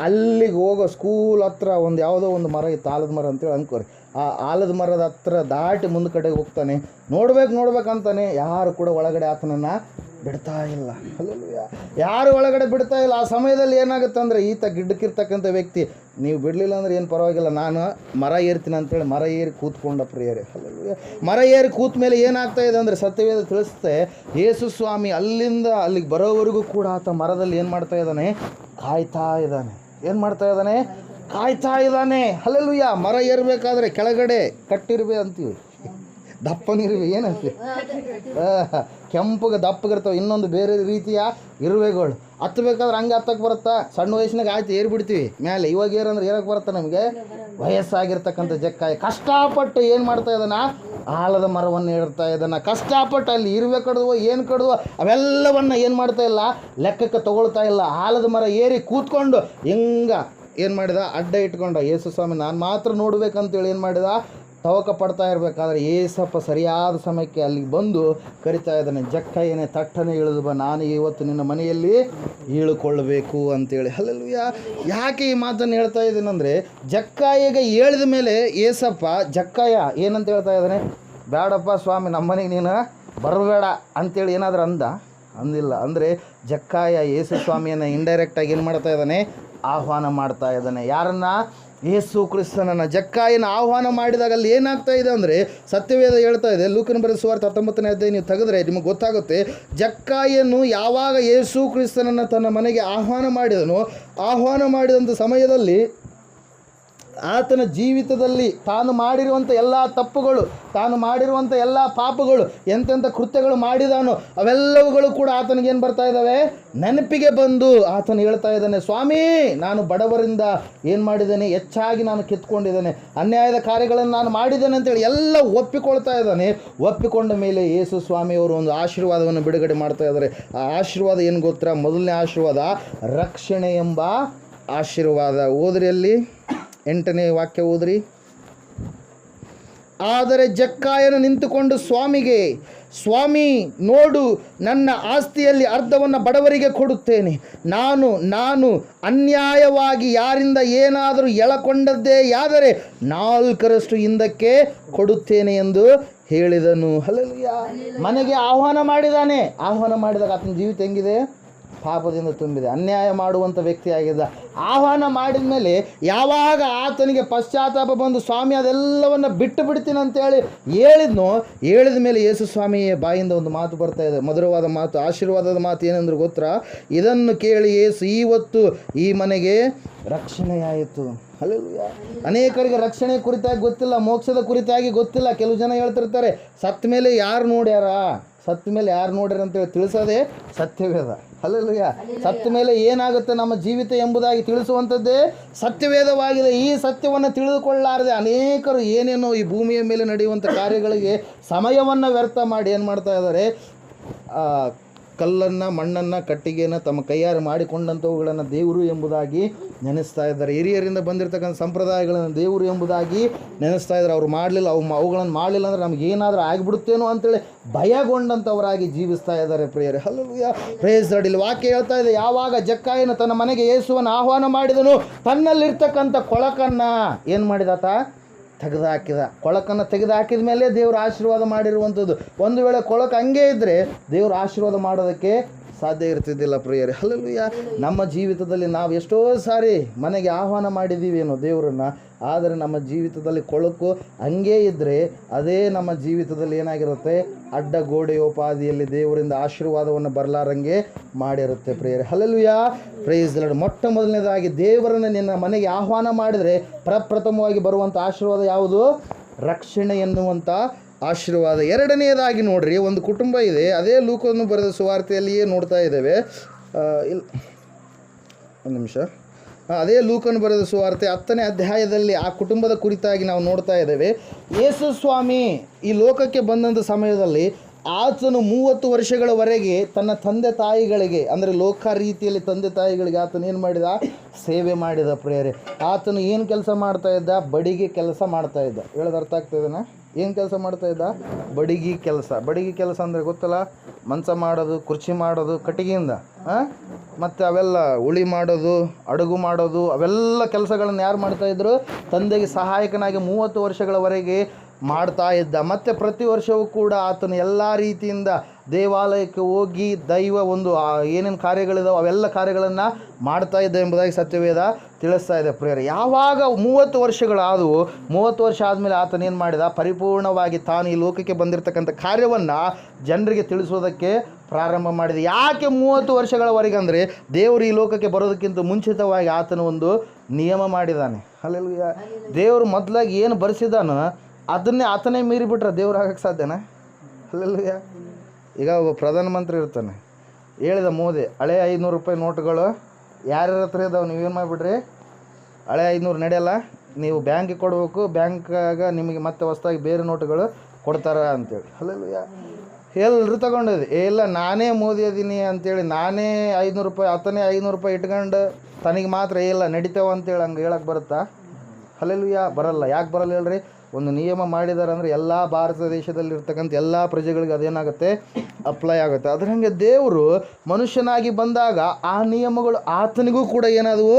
ಅಲ್ಲಿಗೆ ಹೋಗೋ ಸ್ಕೂಲ್ ಹತ್ರ ಒಂದು ಯಾವುದೋ ಒಂದು ಮರ ಇತ್ತು, ಆಲದ ಮರ ಅಂತೇಳಿ ಅಂದ್ಕೋರಿ. ಆ ಆಲದ ಮರದ ಹತ್ರ ದಾಟಿ ಮುಂದೆ ಕಡೆಗೆ ಹೋಗ್ತಾನೆ, ನೋಡ್ಬೇಕಂತಾನೆ. ಯಾರು ಕೂಡ ಒಳಗಡೆ ಆತನನ್ನು ಬಿಡ್ತಾ ಇಲ್ಲ. ಹಲ್ಲೆಲೂಯಾ. ಯಾರು ಒಳಗಡೆ ಬಿಡ್ತಾ ಇಲ್ಲ. ಆ ಸಮಯದಲ್ಲಿ ಏನಾಗುತ್ತೆ ಅಂದರೆ, ಈತ ಗಿಡ್ಡಕ್ಕಿರ್ತಕ್ಕಂಥ ವ್ಯಕ್ತಿ, ನೀವು ಬಿಡಲಿಲ್ಲ ಅಂದ್ರೆ ಏನು ಪರವಾಗಿಲ್ಲ, ನಾನು ಮರ ಏರ್ತೀನಿ ಅಂತೇಳಿ ಮರ ಏರಿ ಕೂತ್ಕೊಂಡ ಪ್ರಿಯರೇ. ಹಲ್ಲೆಲೂಯಾ. ಮರ ಏರಿ ಕೂತ ಮೇಲೆ ಏನಾಗ್ತಾ ಇದೆ ಅಂದರೆ, ಸತ್ಯವೇದ ತಿಳಿಸುತ್ತೆ, ಯೇಸು ಸ್ವಾಮಿ ಅಲ್ಲಿಂದ ಅಲ್ಲಿಗೆ ಬರೋವರೆಗೂ ಕೂಡ ಆತ ಮರದಲ್ಲಿ ಏನು ಮಾಡ್ತಾ ಇದ್ದಾನೆ, ಕಾಯ್ತಾ ಇದ್ದಾನೆ. ಹಲ್ಲೆಲೂಯಾ. ಮರ ಏರಬೇಕಾದ್ರೆ ಕೆಳಗಡೆ ಕಟ್ಟಿರ್ಬೇ ಅಂತೀವಿ, ದಪ್ಪನಿರುವೆ ಏನಂತೀವಿ, ಕೆಂಪಗೆ ದಪ್ಪಗಿರ್ತವೆ. ಇನ್ನೊಂದು ಬೇರೆ ರೀತಿಯ ಇರುವೆಗಳು. ಹತ್ತಬೇಕಾದ್ರೆ ಹಂಗೆ ಹತ್ತಕ್ಕೆ ಬರುತ್ತಾ, ಸಣ್ಣ ವಯಸ್ಸಿನಾಗ ಆಯ್ತು ಏರ್ಬಿಡ್ತೀವಿ ಮೇಲೆ. ಇವಾಗ ಏರಂದ್ರೆ ಏರಕ್ಕೆ ಬರುತ್ತೆ ನಮಗೆ, ವಯಸ್ಸಾಗಿರ್ತಕ್ಕಂಥ ಜಕ್ಕಾಯಿ ಕಷ್ಟಪಟ್ಟು ಏನು ಮಾಡ್ತಾ ಇದ್ದಾನ, ಆಲದ ಮರವನ್ನು ಏರ್ತಾ ಇದ್ದಾನ. ಕಷ್ಟಪಟ್ಟು ಅಲ್ಲಿ ಇರುವೆ ಕಡಿದುವ ಏನು ಕಡಿದುವ ಅವೆಲ್ಲವನ್ನು ಏನು ಮಾಡ್ತಾ ಇಲ್ಲ, ಲೆಕ್ಕಕ್ಕೆ ತಗೊಳ್ತಾ ಇಲ್ಲ. ಆಲದ ಮರ ಏರಿ ಕೂತ್ಕೊಂಡು ಹಿಂಗೆ ಏನು ಮಾಡಿದ, ಅಡ್ಡ ಇಟ್ಕೊಂಡ. ಯೇಸು ಸ್ವಾಮಿ ನಾನು ಮಾತ್ರ ನೋಡ್ಬೇಕಂತೇಳಿ ಏನು ಮಾಡಿದ, ತವಕ ಪಡ್ತಾ ಇರಬೇಕಾದ್ರೆ ಏಸಪ್ಪ ಸರಿಯಾದ ಸಮಯಕ್ಕೆ ಅಲ್ಲಿಗೆ ಬಂದು ಕರಿತಾ ಇದ್ದಾನೆ, ಜಕ್ಕಯ್ಯನೇ ತಟ್ಟನೆ ಇಳಿದು ಬಾ, ನಾನು ಇವತ್ತು ನಿನ್ನ ಮನೆಯಲ್ಲಿ ಇಳ್ಕೊಳ್ಬೇಕು ಅಂತೇಳಿ. ಹಲ್ಲೆಲೂಯಾ. ಯಾಕೆ ಈ ಮಾತನ್ನು ಹೇಳ್ತಾ ಇದ್ದೀನಂದರೆ, ಜಕ್ಕಯ್ಯಗೆ ಹೇಳಿದ ಮೇಲೆ ಏಸಪ್ಪ ಜಕ್ಕಯ್ಯ ಏನಂತ ಹೇಳ್ತಾ ಇದ್ದಾನೆ, ಬೇಡಪ್ಪ ಸ್ವಾಮಿ, ನಮ್ಮ ಮನೆಗೆ ನೀನು ಬರಬೇಡ ಅಂತೇಳಿ ಏನಾದರೂ ಅಂದಿಲ್ಲ. ಅಂದರೆ ಜಕ್ಕಯ್ಯ ಯೇಸು ಸ್ವಾಮಿಯನ್ನು ಇಂಡೈರೆಕ್ಟಾಗಿ ಏನು ಮಾಡ್ತಾ ಇದ್ದಾನೆ, ಆಹ್ವಾನ ಮಾಡ್ತಾ ಇದ್ದಾನೆ. ಯಾರನ್ನು, ಯೇಸು ಕ್ರಿಸ್ತನನ್ನು. ಜಕ್ಕಾಯನ ಆಹ್ವಾನ ಮಾಡಿದಾಗ ಅಲ್ಲಿ ಏನಾಗ್ತಾ ಇದೆ ಅಂದರೆ, ಸತ್ಯವೇದ ಹೇಳ್ತಾ ಇದೆ, ಲೂಕನ ಬರೆದ ಸುವಾರ್ತೆ 19ನೇ ಅಧ್ಯಾಯ ನೀವು ತೆಗೆದ್ರೆ ನಿಮಗೆ ಗೊತ್ತಾಗುತ್ತೆ. ಜಕ್ಕಾಯನು ಯಾವಾಗ ಯೇಸು ಕ್ರಿಸ್ತನನ್ನು ತನ್ನ ಮನೆಗೆ ಆಹ್ವಾನ ಮಾಡಿದಂಥ ಸಮಯದಲ್ಲಿ ಆತನ ಜೀವಿತದಲ್ಲಿ ತಾನು ಮಾಡಿರುವಂಥ ಎಲ್ಲ ತಪ್ಪುಗಳು, ತಾನು ಮಾಡಿರುವಂಥ ಎಲ್ಲ ಪಾಪಗಳು, ಎಂತೆಂಥ ಕೃತ್ಯಗಳು ಮಾಡಿದಾನೋ ಅವೆಲ್ಲವುಗಳು ಕೂಡ ಆತನಿಗೇನು ಬರ್ತಾ ಇದ್ದಾವೆ, ನೆನಪಿಗೆ ಬಂದು ಆತನು ಹೇಳ್ತಾ ಇದ್ದಾನೆ, ಸ್ವಾಮಿ ನಾನು ಬಡವರಿಂದ ಏನು ಮಾಡಿದ್ದೇನೆ, ಹೆಚ್ಚಾಗಿ ನಾನು ಕಿತ್ಕೊಂಡಿದ್ದೇನೆ, ಅನ್ಯಾಯದ ಕಾರ್ಯಗಳನ್ನು ನಾನು ಮಾಡಿದ್ದೇನೆ ಅಂತೇಳಿ ಎಲ್ಲ ಒಪ್ಪಿಕೊಳ್ತಾ ಇದ್ದಾನೆ. ಒಪ್ಪಿಕೊಂಡ ಮೇಲೆ ಯೇಸು ಸ್ವಾಮಿಯವರು ಒಂದು ಆಶೀರ್ವಾದವನ್ನು ಬಿಡುಗಡೆ ಮಾಡ್ತಾ ಇದ್ದಾರೆ. ಆ ಆಶೀರ್ವಾದ ಏನು ಗೊತ್ತಾ, ಮೊದಲನೇ ಆಶೀರ್ವಾದ ರಕ್ಷಣೆ ಎಂಬ ಆಶೀರ್ವಾದ. ಓದ್ರಿ ಅಲ್ಲಿ 8ನೇ ವಾಕ್ಯ ಓದ್ರಿ. ಆದರೆ ಜಕ್ಕಾಯನು ನಿಂತುಕೊಂಡು ಸ್ವಾಮಿಗೆ, ಸ್ವಾಮಿ ನೋಡು, ನನ್ನ ಆಸ್ತಿಯಲ್ಲಿ ಅರ್ಧವನ್ನು ಬಡವರಿಗೆ ಕೊಡುತ್ತೇನೆ. ನಾನು ಅನ್ಯಾಯವಾಗಿ ಯಾರಿಂದ ಏನಾದರೂ ಎಳಕೊಂಡದ್ದೇ ಯಾದರೆ 4ರಷ್ಟು ಹಿಂದಕ್ಕೆ ಕೊಡುತ್ತೇನೆ ಎಂದು ಹೇಳಿದನು. ಹಲ್ಲೆಲೂಯಾ. ಮನೆಗೆ ಆಹ್ವಾನ ಮಾಡಿದಾನೆ. ಆಹ್ವಾನ ಮಾಡಿದಾಗ ಆತನ ಜೀವಿತ ಹೆಂಗಿದೆ, ಪಾಪದಿಂದ ತುಂಬಿದೆ, ಅನ್ಯಾಯ ಮಾಡುವಂಥ ವ್ಯಕ್ತಿಯಾಗಿದ್ದ. ಆಹ್ವಾನ ಮಾಡಿದ ಮೇಲೆ ಯಾವಾಗ ಆತನಿಗೆ ಪಶ್ಚಾತ್ತಾಪ ಬಂದು, ಸ್ವಾಮಿ ಅದೆಲ್ಲವನ್ನು ಬಿಟ್ಟು ಬಿಡ್ತೀನಿ ಅಂತೇಳಿ ಹೇಳಿದ ಮೇಲೆ ಯೇಸು ಸ್ವಾಮಿಯ ಬಾಯಿಂದ ಒಂದು ಮಾತು ಬರ್ತಾ ಇದೆ, ಮಧುರವಾದ ಮಾತು, ಆಶೀರ್ವಾದದ ಮಾತು. ಏನಂದ್ರೆ ಗೊತ್ತಾ, ಇದನ್ನು ಕೇಳಿ ಯೇಸು ಇವತ್ತು ಈ ಮನೆಗೆ ರಕ್ಷಣೆಯಾಯಿತು. ಹಲ್ಲೆಲೂಯಾ. ಅನೇಕರಿಗೆ ರಕ್ಷಣೆ ಕುರಿತಾಗಿ ಗೊತ್ತಿಲ್ಲ, ಮೋಕ್ಷದ ಕುರಿತಾಗಿ ಗೊತ್ತಿಲ್ಲ. ಕೆಲವು ಜನ ಹೇಳ್ತಿರ್ತಾರೆ, ಸತ್ತ ಮೇಲೆ ಯಾರು ನೋಡ್ಯಾರ ಅಂತೇಳಿ ತಿಳಿಸೋದೇ ಸತ್ಯವೇದ. ಹಲ್ಲೆಲೂಯಾ. ಸತ್ತ ಮೇಲೆ ಏನಾಗುತ್ತೆ ನಮ್ಮ ಜೀವಿತ ಎಂಬುದಾಗಿ ತಿಳಿಸುವಂಥದ್ದೇ ಸತ್ಯವೇದವಾಗಿದೆ. ಈ ಸತ್ಯವನ್ನು ತಿಳಿದುಕೊಳ್ಳಾರದೆ ಅನೇಕರು ಏನೇನೋ ಈ ಭೂಮಿಯ ಮೇಲೆ ನಡೆಯುವಂಥ ಕಾರ್ಯಗಳಿಗೆ ಸಮಯವನ್ನು ವ್ಯರ್ಥ ಮಾಡಿ ಏನು ಮಾಡ್ತಾ ಇದ್ದಾರೆ, ಕಲ್ಲನ್ನು, ಮಣ್ಣನ್ನು, ಕಟ್ಟಿಗೆಯನ್ನು ತಮ್ಮ ಕೈಯಾರೆ ಮಾಡಿಕೊಂಡಂಥವುಗಳನ್ನು ದೇವರು ಎಂಬುದಾಗಿ ನೆನೆಸ್ತಾ ಇದ್ದಾರೆ. ಹಿರಿಯರಿಂದ ಬಂದಿರತಕ್ಕಂಥ ಸಂಪ್ರದಾಯಗಳನ್ನು ದೇವರು ಎಂಬುದಾಗಿ ನೆನೆಸ್ತಾ ಇದ್ದಾರೆ. ಅವ್ರು ಮಾಡಲಿಲ್ಲ, ಅವುಗಳನ್ನು ಮಾಡಲಿಲ್ಲ ಅಂದರೆ ನಮಗೇನಾದರೂ ಆಗಿಬಿಡುತ್ತೇನೋ ಅಂತೇಳಿ ಭಯಗೊಂಡಂಥವರಾಗಿ ಜೀವಿಸ್ತಾ ಇದ್ದಾರೆ ಪ್ರಿಯರೇ. Hallelujah, praise Lord. ಇಲ್ಲಿ ವಾಕ್ಯ ಹೇಳ್ತಾ ಇದೆ, ಯಾವಾಗ ಜಕ್ಕಾಯನು ತನ್ನ ಮನೆಗೆ ಯೇಸುವನ್ನು ಆಹ್ವಾನ ಮಾಡಿದನು, ತನ್ನಲ್ಲಿರ್ತಕ್ಕಂಥ ಕೊಳಕನ್ನು ಏನು ಮಾಡಿದಾತ? ತೆಗೆದುಹಾಕಿದ. ಕೊಳಕನ್ನು ತೆಗೆದುಹಾಕಿದ ಮೇಲೆ ದೇವರು ಆಶೀರ್ವಾದ ಮಾಡಿರುವಂಥದ್ದು. ಒಂದು ವೇಳೆ ಕೊಳಕು ಹಂಗೆ ಇದ್ದರೆ ದೇವರು ಆಶೀರ್ವಾದ ಮಾಡೋದಕ್ಕೆ ಸಾಧ್ಯ ಇರ್ತಿದ್ದಿಲ್ಲ ಪ್ರಿಯರೇ. ಹಲ್ಲೆಲೂಯಾ. ನಮ್ಮ ಜೀವಿತದಲ್ಲಿ ನಾವು ಎಷ್ಟೋ ಸಾರಿ ಮನೆಗೆ ಆಹ್ವಾನ ಮಾಡಿದ್ದೀವಿ ಏನೋ ದೇವರನ್ನು, ಆದರೆ ನಮ್ಮ ಜೀವಿತದಲ್ಲಿ ಕೊಳಕು ಹಂಗೇ ಇದ್ದರೆ ಅದೇ ನಮ್ಮ ಜೀವಿತದಲ್ಲಿ ಏನಾಗಿರುತ್ತೆ? ಅಡ್ಡ ಗೋಡೆಯೋಪಾದಿಯಲ್ಲಿ ದೇವರಿಂದ ಆಶೀರ್ವಾದವನ್ನು ಬರಲಾರಂಗೆ ಮಾಡಿರುತ್ತೆ ಪ್ರಿಯರೇ. Hallelujah, praise the Lord. ಮೊಟ್ಟ ಮೊದಲನೇದಾಗಿ ದೇವರನ್ನು ನಿನ್ನ ಮನೆಗೆ ಆಹ್ವಾನ ಮಾಡಿದರೆ ಪ್ರಪ್ರಥಮವಾಗಿ ಬರುವಂಥ ಆಶೀರ್ವಾದ ಯಾವುದು? ರಕ್ಷಣೆ ಎನ್ನುವಂಥ ಆಶೀರ್ವಾದ. ಎರಡನೆಯದಾಗಿ ನೋಡ್ರಿ, ಒಂದು ಕುಟುಂಬ ಇದೆ. ಅದೇ ಲೂಕನು ಬರೆದ ಸುವಾರ್ತೆಯಲ್ಲಿಯೇ ನೋಡ್ತಾ ಇದ್ದೇವೆ. ಒಂದು ನಿಮಿಷ. ಅದೇ ಲೂಕನು ಬರೆದ ಸುವಾರ್ತೆ 10ನೇ ಅಧ್ಯಾಯದಲ್ಲಿ ಆ ಕುಟುಂಬದ ಕುರಿತಾಗಿ ನಾವು ನೋಡ್ತಾ ಇದ್ದೇವೆ. ಯೇಸು ಸ್ವಾಮಿ ಈ ಲೋಕಕ್ಕೆ ಬಂದಂಥ ಸಮಯದಲ್ಲಿ ಆತನು 30 ವರ್ಷಗಳವರೆಗೆ ತನ್ನ ತಂದೆ ತಾಯಿಗಳಿಗೆ, ಅಂದರೆ ಲೋಕ ರೀತಿಯಲ್ಲಿ ತಂದೆ ತಾಯಿಗಳಿಗೆ ಆತನು ಏನು ಮಾಡಿದ? ಸೇವೆ ಮಾಡಿದ ಪ್ರಿಯರೇ. ಆತನು ಏನು ಕೆಲಸ ಮಾಡ್ತಾ ಇದ್ದ? ಬಡಿಗೆ ಕೆಲಸ ಮಾಡ್ತಾ ಇದ್ದ. ಹೇಳೋದು ಅರ್ಥ ಆಗ್ತದೇನಾ? ಏನು ಕೆಲಸ ಮಾಡ್ತಾ ಇದ್ದ? ಬಡಿಗೆ ಕೆಲಸ. ಬಡಿಗೆ ಕೆಲಸ ಅಂದರೆ ಗೊತ್ತಲ್ಲ, ಮಂಚ ಮಾಡೋದು, ಕುರ್ಚಿ ಮಾಡೋದು ಕಟ್ಟಿಗೆಯಿಂದ, ಮತ್ತು ಅವೆಲ್ಲ ಉಳಿ ಮಾಡೋದು, ಅಡುಗು ಮಾಡೋದು, ಅವೆಲ್ಲ ಕೆಲಸಗಳನ್ನು ಯಾರು ಮಾಡ್ತಾಯಿದ್ರು? ತಂದೆಗೆ ಸಹಾಯಕನಾಗಿ 30 ವರ್ಷಗಳವರೆಗೆ ಮಾಡ್ತಾ ಇದ್ದ. ಮತ್ತು ಪ್ರತಿ ವರ್ಷವೂ ಕೂಡ ಆತನು ಎಲ್ಲ ರೀತಿಯಿಂದ ದೇವಾಲಯಕ್ಕೆ ಹೋಗಿ ದೈವ ಒಂದು ಏನೇನು ಕಾರ್ಯಗಳಿದಾವೆ ಅವೆಲ್ಲ ಕಾರ್ಯಗಳನ್ನು ಮಾಡ್ತಾ ಇದ್ದ ಎಂಬುದಾಗಿ ಸತ್ಯವೇದ ತಿಳಿಸ್ತಾ ಇದೆ ಪ್ರಿಯರೇ. ಯಾವಾಗ 30 ವರ್ಷಗಳಾದವು, 30 ವರ್ಷ ಆದಮೇಲೆ ಆತನು ಏನು ಮಾಡಿದ? ಪರಿಪೂರ್ಣವಾಗಿ ತಾನು ಈ ಲೋಕಕ್ಕೆ ಬಂದಿರತಕ್ಕಂಥ ಕಾರ್ಯವನ್ನು ಜನರಿಗೆ ತಿಳಿಸೋದಕ್ಕೆ ಪ್ರಾರಂಭ ಮಾಡಿದೆ. ಯಾಕೆ 30 ವರ್ಷಗಳವರೆಗೆ ಅಂದರೆ, ದೇವರು ಈ ಲೋಕಕ್ಕೆ ಬರೋದಕ್ಕಿಂತ ಮುಂಚಿತವಾಗಿ ಆತನು ಒಂದು ನಿಯಮ ಮಾಡಿದ್ದಾನೆ. ಹಲ್ಲೆಲೂಯಾ. ದೇವರು ಮೊದಲಾಗಿ ಏನು ಬರೆಸಿದಾನೋ ಅದನ್ನೇ ಆತನೇ ಮೀರಿಬಿಟ್ರೆ ದೇವ್ರು ಆಗಕ್ಕೆ ಸಾಧ್ಯನಾ? ಹಲ್ಲೆಲೂಯಾ. ಈಗ ಒಬ್ಬ ಪ್ರಧಾನಮಂತ್ರಿ ಇರ್ತಾನೆ, ಹೇಳಿದ ಮೋದಿ, ಹಳೆ 500 ರೂಪಾಯಿ ನೋಟುಗಳು ಯಾರ್ಯಾರ ಹತ್ರ ಇದ್ದಾವೆ, ನೀವೇನು ಮಾಡಿಬಿಡ್ರಿ, ಹಳೆ 500 ನಡೆಯಲ್ಲ, ನೀವು ಬ್ಯಾಂಕಿಗೆ ಕೊಡಬೇಕು, ಬ್ಯಾಂಕಾಗ ನಿಮಗೆ ಮತ್ತೆ ಹೊಸದಾಗಿ ಬೇರೆ ನೋಟುಗಳು ಕೊಡ್ತಾರ ಅಂತೇಳಿ. ಹಲ್ಲೆಲೂಯಾ. ಎಲ್ಲರೂ ತಗೊಂಡಿದ್ದೆ, ಇಲ್ಲ ನಾನೇ ಮೋದಿ ಅದೀನಿ ಅಂತೇಳಿ ನಾನೇ 500 ರೂಪಾಯಿ, ಆತನೇ 500 ರೂಪಾಯಿ ಇಟ್ಕೊಂಡು ತನಗೆ ಮಾತ್ರ ಇಲ್ಲ ನಡಿತೇವೆ ಅಂತೇಳಿ ಹಂಗೆ ಹೇಳಕ್ಕೆ ಬರುತ್ತಾ? ಹಲ್ಲೆಲೂಯಾ, ಬರಲ್ಲ. ಯಾಕೆ ಬರಲ್ಲ ಹೇಳ್ರಿ? ಒಂದು ನಿಯಮ ಮಾಡಿದ್ದಾರೆ ಅಂದರೆ ಎಲ್ಲ ಭಾರತ ದೇಶದಲ್ಲಿರ್ತಕ್ಕಂಥ ಎಲ್ಲ ಪ್ರಜೆಗಳಿಗೆ ಅದೇನಾಗುತ್ತೆ? ಅಪ್ಲೈ ಆಗುತ್ತೆ. ಅದ್ರ ಹಾಗೆ ದೇವರು ಮನುಷ್ಯನಾಗಿ ಬಂದಾಗ ಆ ನಿಯಮಗಳು ಆತನಿಗೂ ಕೂಡ ಏನಾದವು?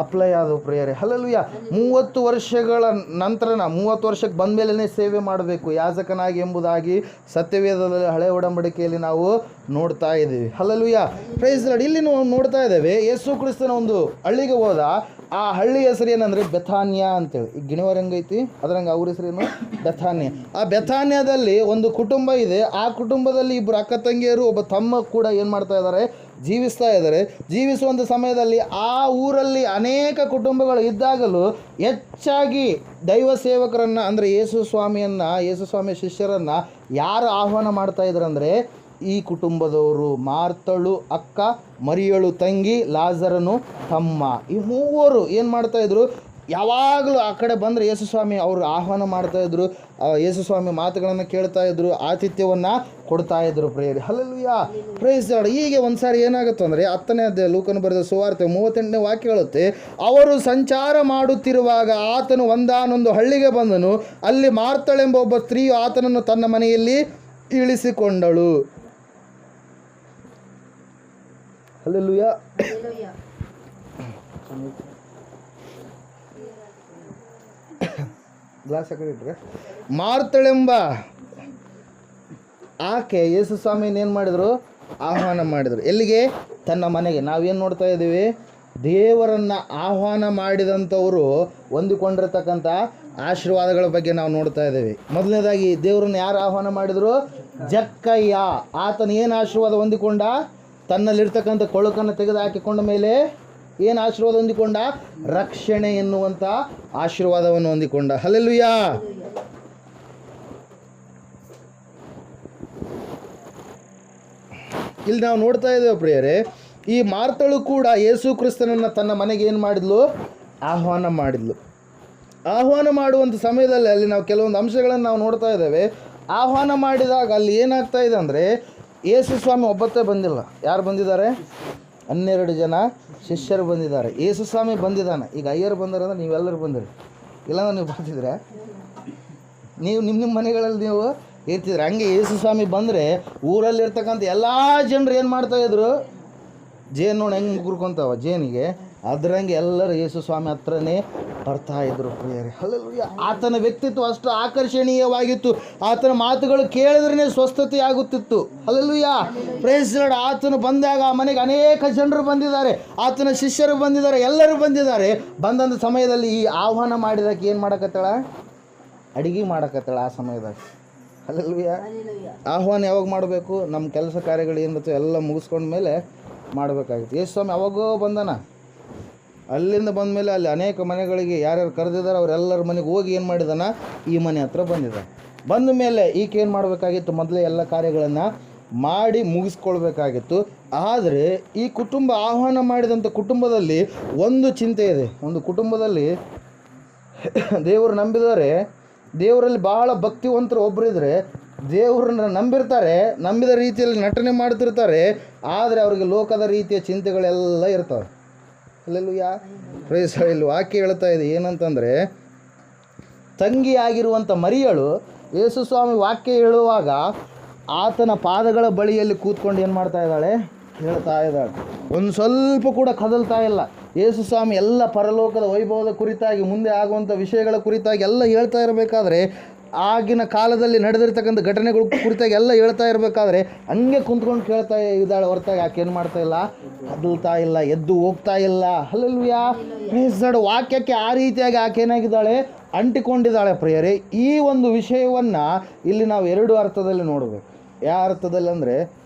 ಅಪ್ಲೈ ಆದವು ಪ್ರಿಯರೇ. ಹಲ್ಲೆಲೂಯಾ. 30 ವರ್ಷಗಳ ನಂತರನ 30 ವರ್ಷಕ್ಕೆ ಬಂದ ಮೇಲೇ ಸೇವೆ ಮಾಡಬೇಕು ಯಾಜಕನಾಗಿ ಎಂಬುದಾಗಿ ಸತ್ಯವೇದದಲ್ಲಿ ಹಳೆ ಒಡಂಬಡಿಕೆಯಲ್ಲಿ ನಾವು ನೋಡ್ತಾ ಇದ್ದೀವಿ. Hallelujah, praise Lord. ಇಲ್ಲಿ ನಾವು ನೋಡ್ತಾ ಇದ್ದೇವೆ, ಯೇಸು ಕ್ರಿಸ್ತನ ಒಂದು ಹಳ್ಳಿಗೆ ಹೋದ. ಆ ಹಳ್ಳಿ ಹೆಸರು ಏನಂದರೆ ಬೆಥಾನ್ಯ ಅಂತೇಳಿ. ಈಗ ಗಿಣಿವರಂಗ ಐತಿ, ಅದ್ರಂಗೆ ಅವ್ರ ಹೆಸರೇನು? ಬೆಥಾನ್ಯ. ಆ ಬೆಥಾನ್ಯದಲ್ಲಿ ಒಂದು ಕುಟುಂಬ ಇದೆ. ಆ ಕುಟುಂಬದಲ್ಲಿ 2 ಅಕ್ಕ ತಂಗಿಯರು, ಒಬ್ಬ ತಮ್ಮ ಕೂಡ ಏನು ಮಾಡ್ತಾ ಇದ್ದಾರೆ? ಜೀವಿಸ್ತಾ ಇದ್ದಾರೆ. ಜೀವಿಸುವಂಥ ಸಮಯದಲ್ಲಿ ಆ ಊರಲ್ಲಿ ಅನೇಕ ಕುಟುಂಬಗಳು ಇದ್ದಾಗಲೂ ಹೆಚ್ಚಾಗಿ ದೈವ ಸೇವಕರನ್ನು, ಅಂದರೆ ಯೇಸು ಸ್ವಾಮಿಯ ಶಿಷ್ಯರನ್ನು ಯಾರು ಆಹ್ವಾನ ಮಾಡ್ತಾ ಇದ್ರು ಅಂದರೆ ಈ ಕುಟುಂಬದವರು. ಮಾರ್ತಳು ಅಕ್ಕ, ಮರಿಯಳು ತಂಗಿ, ಲಾಜರನು ತಮ್ಮ. ಈ 3 ಏನು ಮಾಡ್ತಾಯಿದ್ರು? ಯಾವಾಗಲೂ ಆ ಕಡೆ ಬಂದರೆ ಯೇಸು ಸ್ವಾಮಿ ಅವರು ಆಹ್ವಾನ ಮಾಡ್ತಾಯಿದ್ರು, ಯೇಸು ಸ್ವಾಮಿ ಮಾತುಗಳನ್ನು ಕೇಳ್ತಾಯಿದ್ರು, ಆತಿಥ್ಯವನ್ನು ಕೊಡ್ತಾಯಿದ್ರು ಪ್ರಿಯರೇ. Hallelujah, praise the Lord. ಹೀಗೆ ಒಂದು ಸಾರಿ ಏನಾಗುತ್ತೆ ಅಂದರೆ 10ನೇ ಅಧ್ಯಾಯ ಲೂಕನು ಬರೆದ ಸುವಾರ್ತೆ 38ನೇ ವಾಕ್ಯ ಹೇಳುತ್ತೆ, ಅವರು ಸಂಚಾರ ಮಾಡುತ್ತಿರುವಾಗ ಆತನು ಒಂದಾನೊಂದು ಹಳ್ಳಿಗೆ ಬಂದನು. ಅಲ್ಲಿ ಮಾರ್ತಳೆಂಬ ಒಬ್ಬ ಸ್ತ್ರೀಯು ಆತನನ್ನು ತನ್ನ ಮನೆಯಲ್ಲಿ ಇಳಿಸಿಕೊಂಡಳು. ಹಲ್ಲೆಲೂಯಾ. ಗ್ಲಾಸ್ ಕಡೆ ಇಟ್ರೆ ಮಾರ್ತಳೆಂಬ ಆಕೆ ಯೇಸು ಸ್ವಾಮಿನ ಏನು ಮಾಡಿದರು? ಆಹ್ವಾನ ಮಾಡಿದರು. ಎಲ್ಲಿಗೆ? ತನ್ನ ಮನೆಗೆ. ನಾವೇನು ನೋಡ್ತಾ ಇದ್ದೀವಿ? ದೇವರನ್ನು ಆಹ್ವಾನ ಮಾಡಿದಂಥವರು ಹೊಂದಿಕೊಂಡಿರ್ತಕ್ಕಂಥ ಆಶೀರ್ವಾದಗಳ ಬಗ್ಗೆ ನಾವು ನೋಡ್ತಾ ಇದ್ದೀವಿ. ಮೊದಲನೇದಾಗಿ ದೇವರನ್ನು ಯಾರು ಆಹ್ವಾನ ಮಾಡಿದರು? ಜಕ್ಕಯ್ಯ. ಆತನ ಏನು ಆಶೀರ್ವಾದ ಹೊಂದಿಕೊಂಡ? ತನ್ನಲ್ಲಿರ್ತಕ್ಕಂಥ ಕೊಳಕನ್ನು ತೆಗೆದು ಹಾಕಿಕೊಂಡ ಮೇಲೆ ಏನು ಆಶೀರ್ವಾದ ಹೊಂದಿಕೊಂಡ? ರಕ್ಷಣೆ ಎನ್ನುವಂಥ ಆಶೀರ್ವಾದವನ್ನು ಹೊಂದಿಕೊಂಡ. ಹಲ್ಲೆಲೂಯಾ. ಇಲ್ಲಿ ನಾವು ನೋಡ್ತಾ ಇದ್ದೇವೆ ಪ್ರಿಯರೇ, ಈ ಮಾರ್ತಳು ಕೂಡ ಯೇಸು ಕ್ರಿಸ್ತನನ್ನು ತನ್ನ ಮನೆಗೆ ಏನು ಮಾಡಿದ್ಲು? ಆಹ್ವಾನ ಮಾಡಿದ್ಲು. ಆಹ್ವಾನ ಮಾಡುವಂಥ ಸಮಯದಲ್ಲಿ ಅಲ್ಲಿ ನಾವು ಕೆಲವೊಂದು ಅಂಶಗಳನ್ನು ನಾವು ನೋಡ್ತಾ ಇದ್ದೇವೆ. ಆಹ್ವಾನ ಮಾಡಿದಾಗ ಅಲ್ಲಿ ಏನಾಗ್ತಾ ಇದೆ ಅಂದರೆ, ಯೇಸು ಸ್ವಾಮಿ ಒಬ್ಬತ್ತೇ ಬಂದಿಲ್ಲ. ಯಾರು ಬಂದಿದ್ದಾರೆ? 12 ಜನ ಶಿಷ್ಯರು ಬಂದಿದ್ದಾರೆ. ಯೇಸು ಸ್ವಾಮಿ ಬಂದಿದ್ದಾನೆ. ಈಗ ಅಯ್ಯರು ಬಂದಾರೆ ಅಂದ್ರೆ ನೀವೆಲ್ಲರೂ ಬಂದಿರಿ, ಇಲ್ಲಾಂದ್ರೆ ನೀವು ಬರ್ತಿದ್ರೆ ನೀವು ನಿಮ್ಮ ಮನೆಗಳಲ್ಲಿ ನೀವು ಇರ್ತಿದ್ರೆ. ಹಂಗೆ ಯೇಸು ಸ್ವಾಮಿ ಬಂದರೆ ಊರಲ್ಲಿರ್ತಕ್ಕಂಥ ಎಲ್ಲ ಜನರು ಏನು ಮಾಡ್ತಾಯಿದ್ರು? ಜೇನು ಹೆಂಗೆ ಮುಗುರ್ಕೊಂತಾವ ಜೇನಿಗೆ, ಅದರಂಗೆ ಎಲ್ಲರೂ ಯೇಸು ಸ್ವಾಮಿ ಹತ್ರನೇ ಬರ್ತಾಯಿದ್ರು ಪ್ರಿಯರೇ. ಹಲ್ಲೆಲೂಯಾ. ಆತನ ವ್ಯಕ್ತಿತ್ವ ಅಷ್ಟು ಆಕರ್ಷಣೀಯವಾಗಿತ್ತು. ಆತನ ಮಾತುಗಳು ಕೇಳಿದ್ರೇ ಸ್ವಸ್ಥತೆ ಆಗುತ್ತಿತ್ತು. ಹಲ್ಲೆಲೂಯಾ. Praise Lord. ಆತನು ಬಂದಾಗ ಆ ಮನೆಗೆ ಅನೇಕ ಜನರು ಬಂದಿದ್ದಾರೆ, ಆತನ ಶಿಷ್ಯರು ಬಂದಿದ್ದಾರೆ, ಎಲ್ಲರೂ ಬಂದಿದ್ದಾರೆ. ಬಂದಂಥ ಸಮಯದಲ್ಲಿ ಈ ಆಹ್ವಾನ ಮಾಡಿದಕ್ಕೆ ಏನು ಮಾಡಕತ್ತಾಳ? ಅಡಿಗೆ ಮಾಡಕತ್ತಾಳ ಆ ಸಮಯದಾಗ. ಹಲ್ಲೆಲೂಯಾ. ಆಹ್ವಾನ ಯಾವಾಗ ಮಾಡಬೇಕು? ನಮ್ಮ ಕೆಲಸ ಕಾರ್ಯಗಳು ಏನಿರ್ತವೆ ಎಲ್ಲ ಮುಗಿಸ್ಕೊಂಡ ಮೇಲೆ ಮಾಡಬೇಕಾಗಿತ್ತು. ಯೇಸು ಸ್ವಾಮಿ ಅವಾಗೋ ಬಂದನ. ಅಲ್ಲಿಂದ ಬಂದ ಮೇಲೆ ಅಲ್ಲಿ ಅನೇಕ ಮನೆಗಳಿಗೆ ಯಾರ್ಯಾರು ಕರೆದಿದ್ದಾರೆ ಅವರೆಲ್ಲರ ಮನೆಗೆ ಹೋಗಿ ಏನು ಮಾಡಿದಾನ? ಈ ಮನೆ ಹತ್ರ ಬಂದಿದ್ದ. ಬಂದ ಮೇಲೆ ಈಕೆ ಏನು ಮಾಡಬೇಕಾಗಿತ್ತು? ಮೊದಲೇ ಎಲ್ಲ ಕಾರ್ಯಗಳನ್ನು ಮಾಡಿ ಮುಗಿಸ್ಕೊಳ್ಬೇಕಾಗಿತ್ತು. ಆದರೆ ಈ ಕುಟುಂಬ, ಆಹ್ವಾನ ಮಾಡಿದಂಥ ಕುಟುಂಬದಲ್ಲಿ ಒಂದು ಚಿಂತೆ ಇದೆ. ಒಂದು ಕುಟುಂಬದಲ್ಲಿ ದೇವರು ನಂಬಿದವರೆ, ದೇವರಲ್ಲಿ ಭಾಳ ಭಕ್ತಿವಂತರು ಒಬ್ಬರಿದ್ದರೆ ದೇವ್ರನ್ನ ನಂಬಿರ್ತಾರೆ, ನಂಬಿದ ರೀತಿಯಲ್ಲಿ ನಟನೆ ಮಾಡ್ತಿರ್ತಾರೆ, ಆದರೆ ಅವರಿಗೆ ಲೋಕದ ರೀತಿಯ ಚಿಂತೆಗಳೆಲ್ಲ ಇರ್ತವೆ. ಅಲ್ಲೆಲ್ಲೂಯಾ. ಪ್ರೈಸ್ ಇಲ್ಲಿ ವಾಕ್ಯ ಹೇಳ್ತಾ ಇದೆ ಏನಂತಂದರೆ, ತಂಗಿಯಾಗಿರುವಂಥ ಮರಿಯಳು ಯೇಸು ಸ್ವಾಮಿ ವಾಕ್ಯ ಹೇಳುವಾಗ ಆತನ ಪಾದಗಳ ಬಳಿಯಲ್ಲಿ ಕೂತ್ಕೊಂಡು ಏನು ಮಾಡ್ತಾ ಇದ್ದಾಳೆ? ಹೇಳ್ತಾ ಇದ್ದಾಳೆ. ಒಂದು ಸ್ವಲ್ಪ ಕೂಡ ಕದಲ್ತಾ ಇಲ್ಲ. ಯೇಸು ಸ್ವಾಮಿ ಎಲ್ಲ ಪರಲೋಕದ ವೈಭವದ ಕುರಿತಾಗಿ, ಮುಂದೆ ಆಗುವಂಥ ವಿಷಯಗಳ ಕುರಿತಾಗಿ ಎಲ್ಲ ಹೇಳ್ತಾ ಇರಬೇಕಾದ್ರೆ, ಆಗಿನ ಕಾಲದಲ್ಲಿ ನಡೆದಿರ್ತಕ್ಕಂಥ ಘಟನೆಗಳ ಕುರಿತಾಗಿ ಎಲ್ಲ ಹೇಳ್ತಾ ಇರಬೇಕಾದ್ರೆ ಹಂಗೆ ಕುಂತ್ಕೊಂಡು ಕೇಳ್ತಾ ಇದ್ದಾಳೆ ಹೊರತಾಗಿ ಆಕೆ ಏನು ಮಾಡ್ತಾ ಇಲ್ಲ? ಕದಲ್ತಾ ಇಲ್ಲ, ಎದ್ದು ಹೋಗ್ತಾ ಇಲ್ಲ. ಹಲ್ಲೆಲೂಯಾ. Praise Lord. ವಾಕ್ಯಕ್ಕೆ ಆ ರೀತಿಯಾಗಿ ಆಕೆ ಏನಾಗಿದ್ದಾಳೆ? ಅಂಟಿಕೊಂಡಿದ್ದಾಳೆ ಪ್ರಿಯರೇ. ಈ ಒಂದು ವಿಷಯವನ್ನು ಇಲ್ಲಿ ನಾವು 2 ಅರ್ಥದಲ್ಲಿ ನೋಡಬೇಕು. ಯಾವ ಅರ್ಥದಲ್ಲಿ ಅಂದರೆ,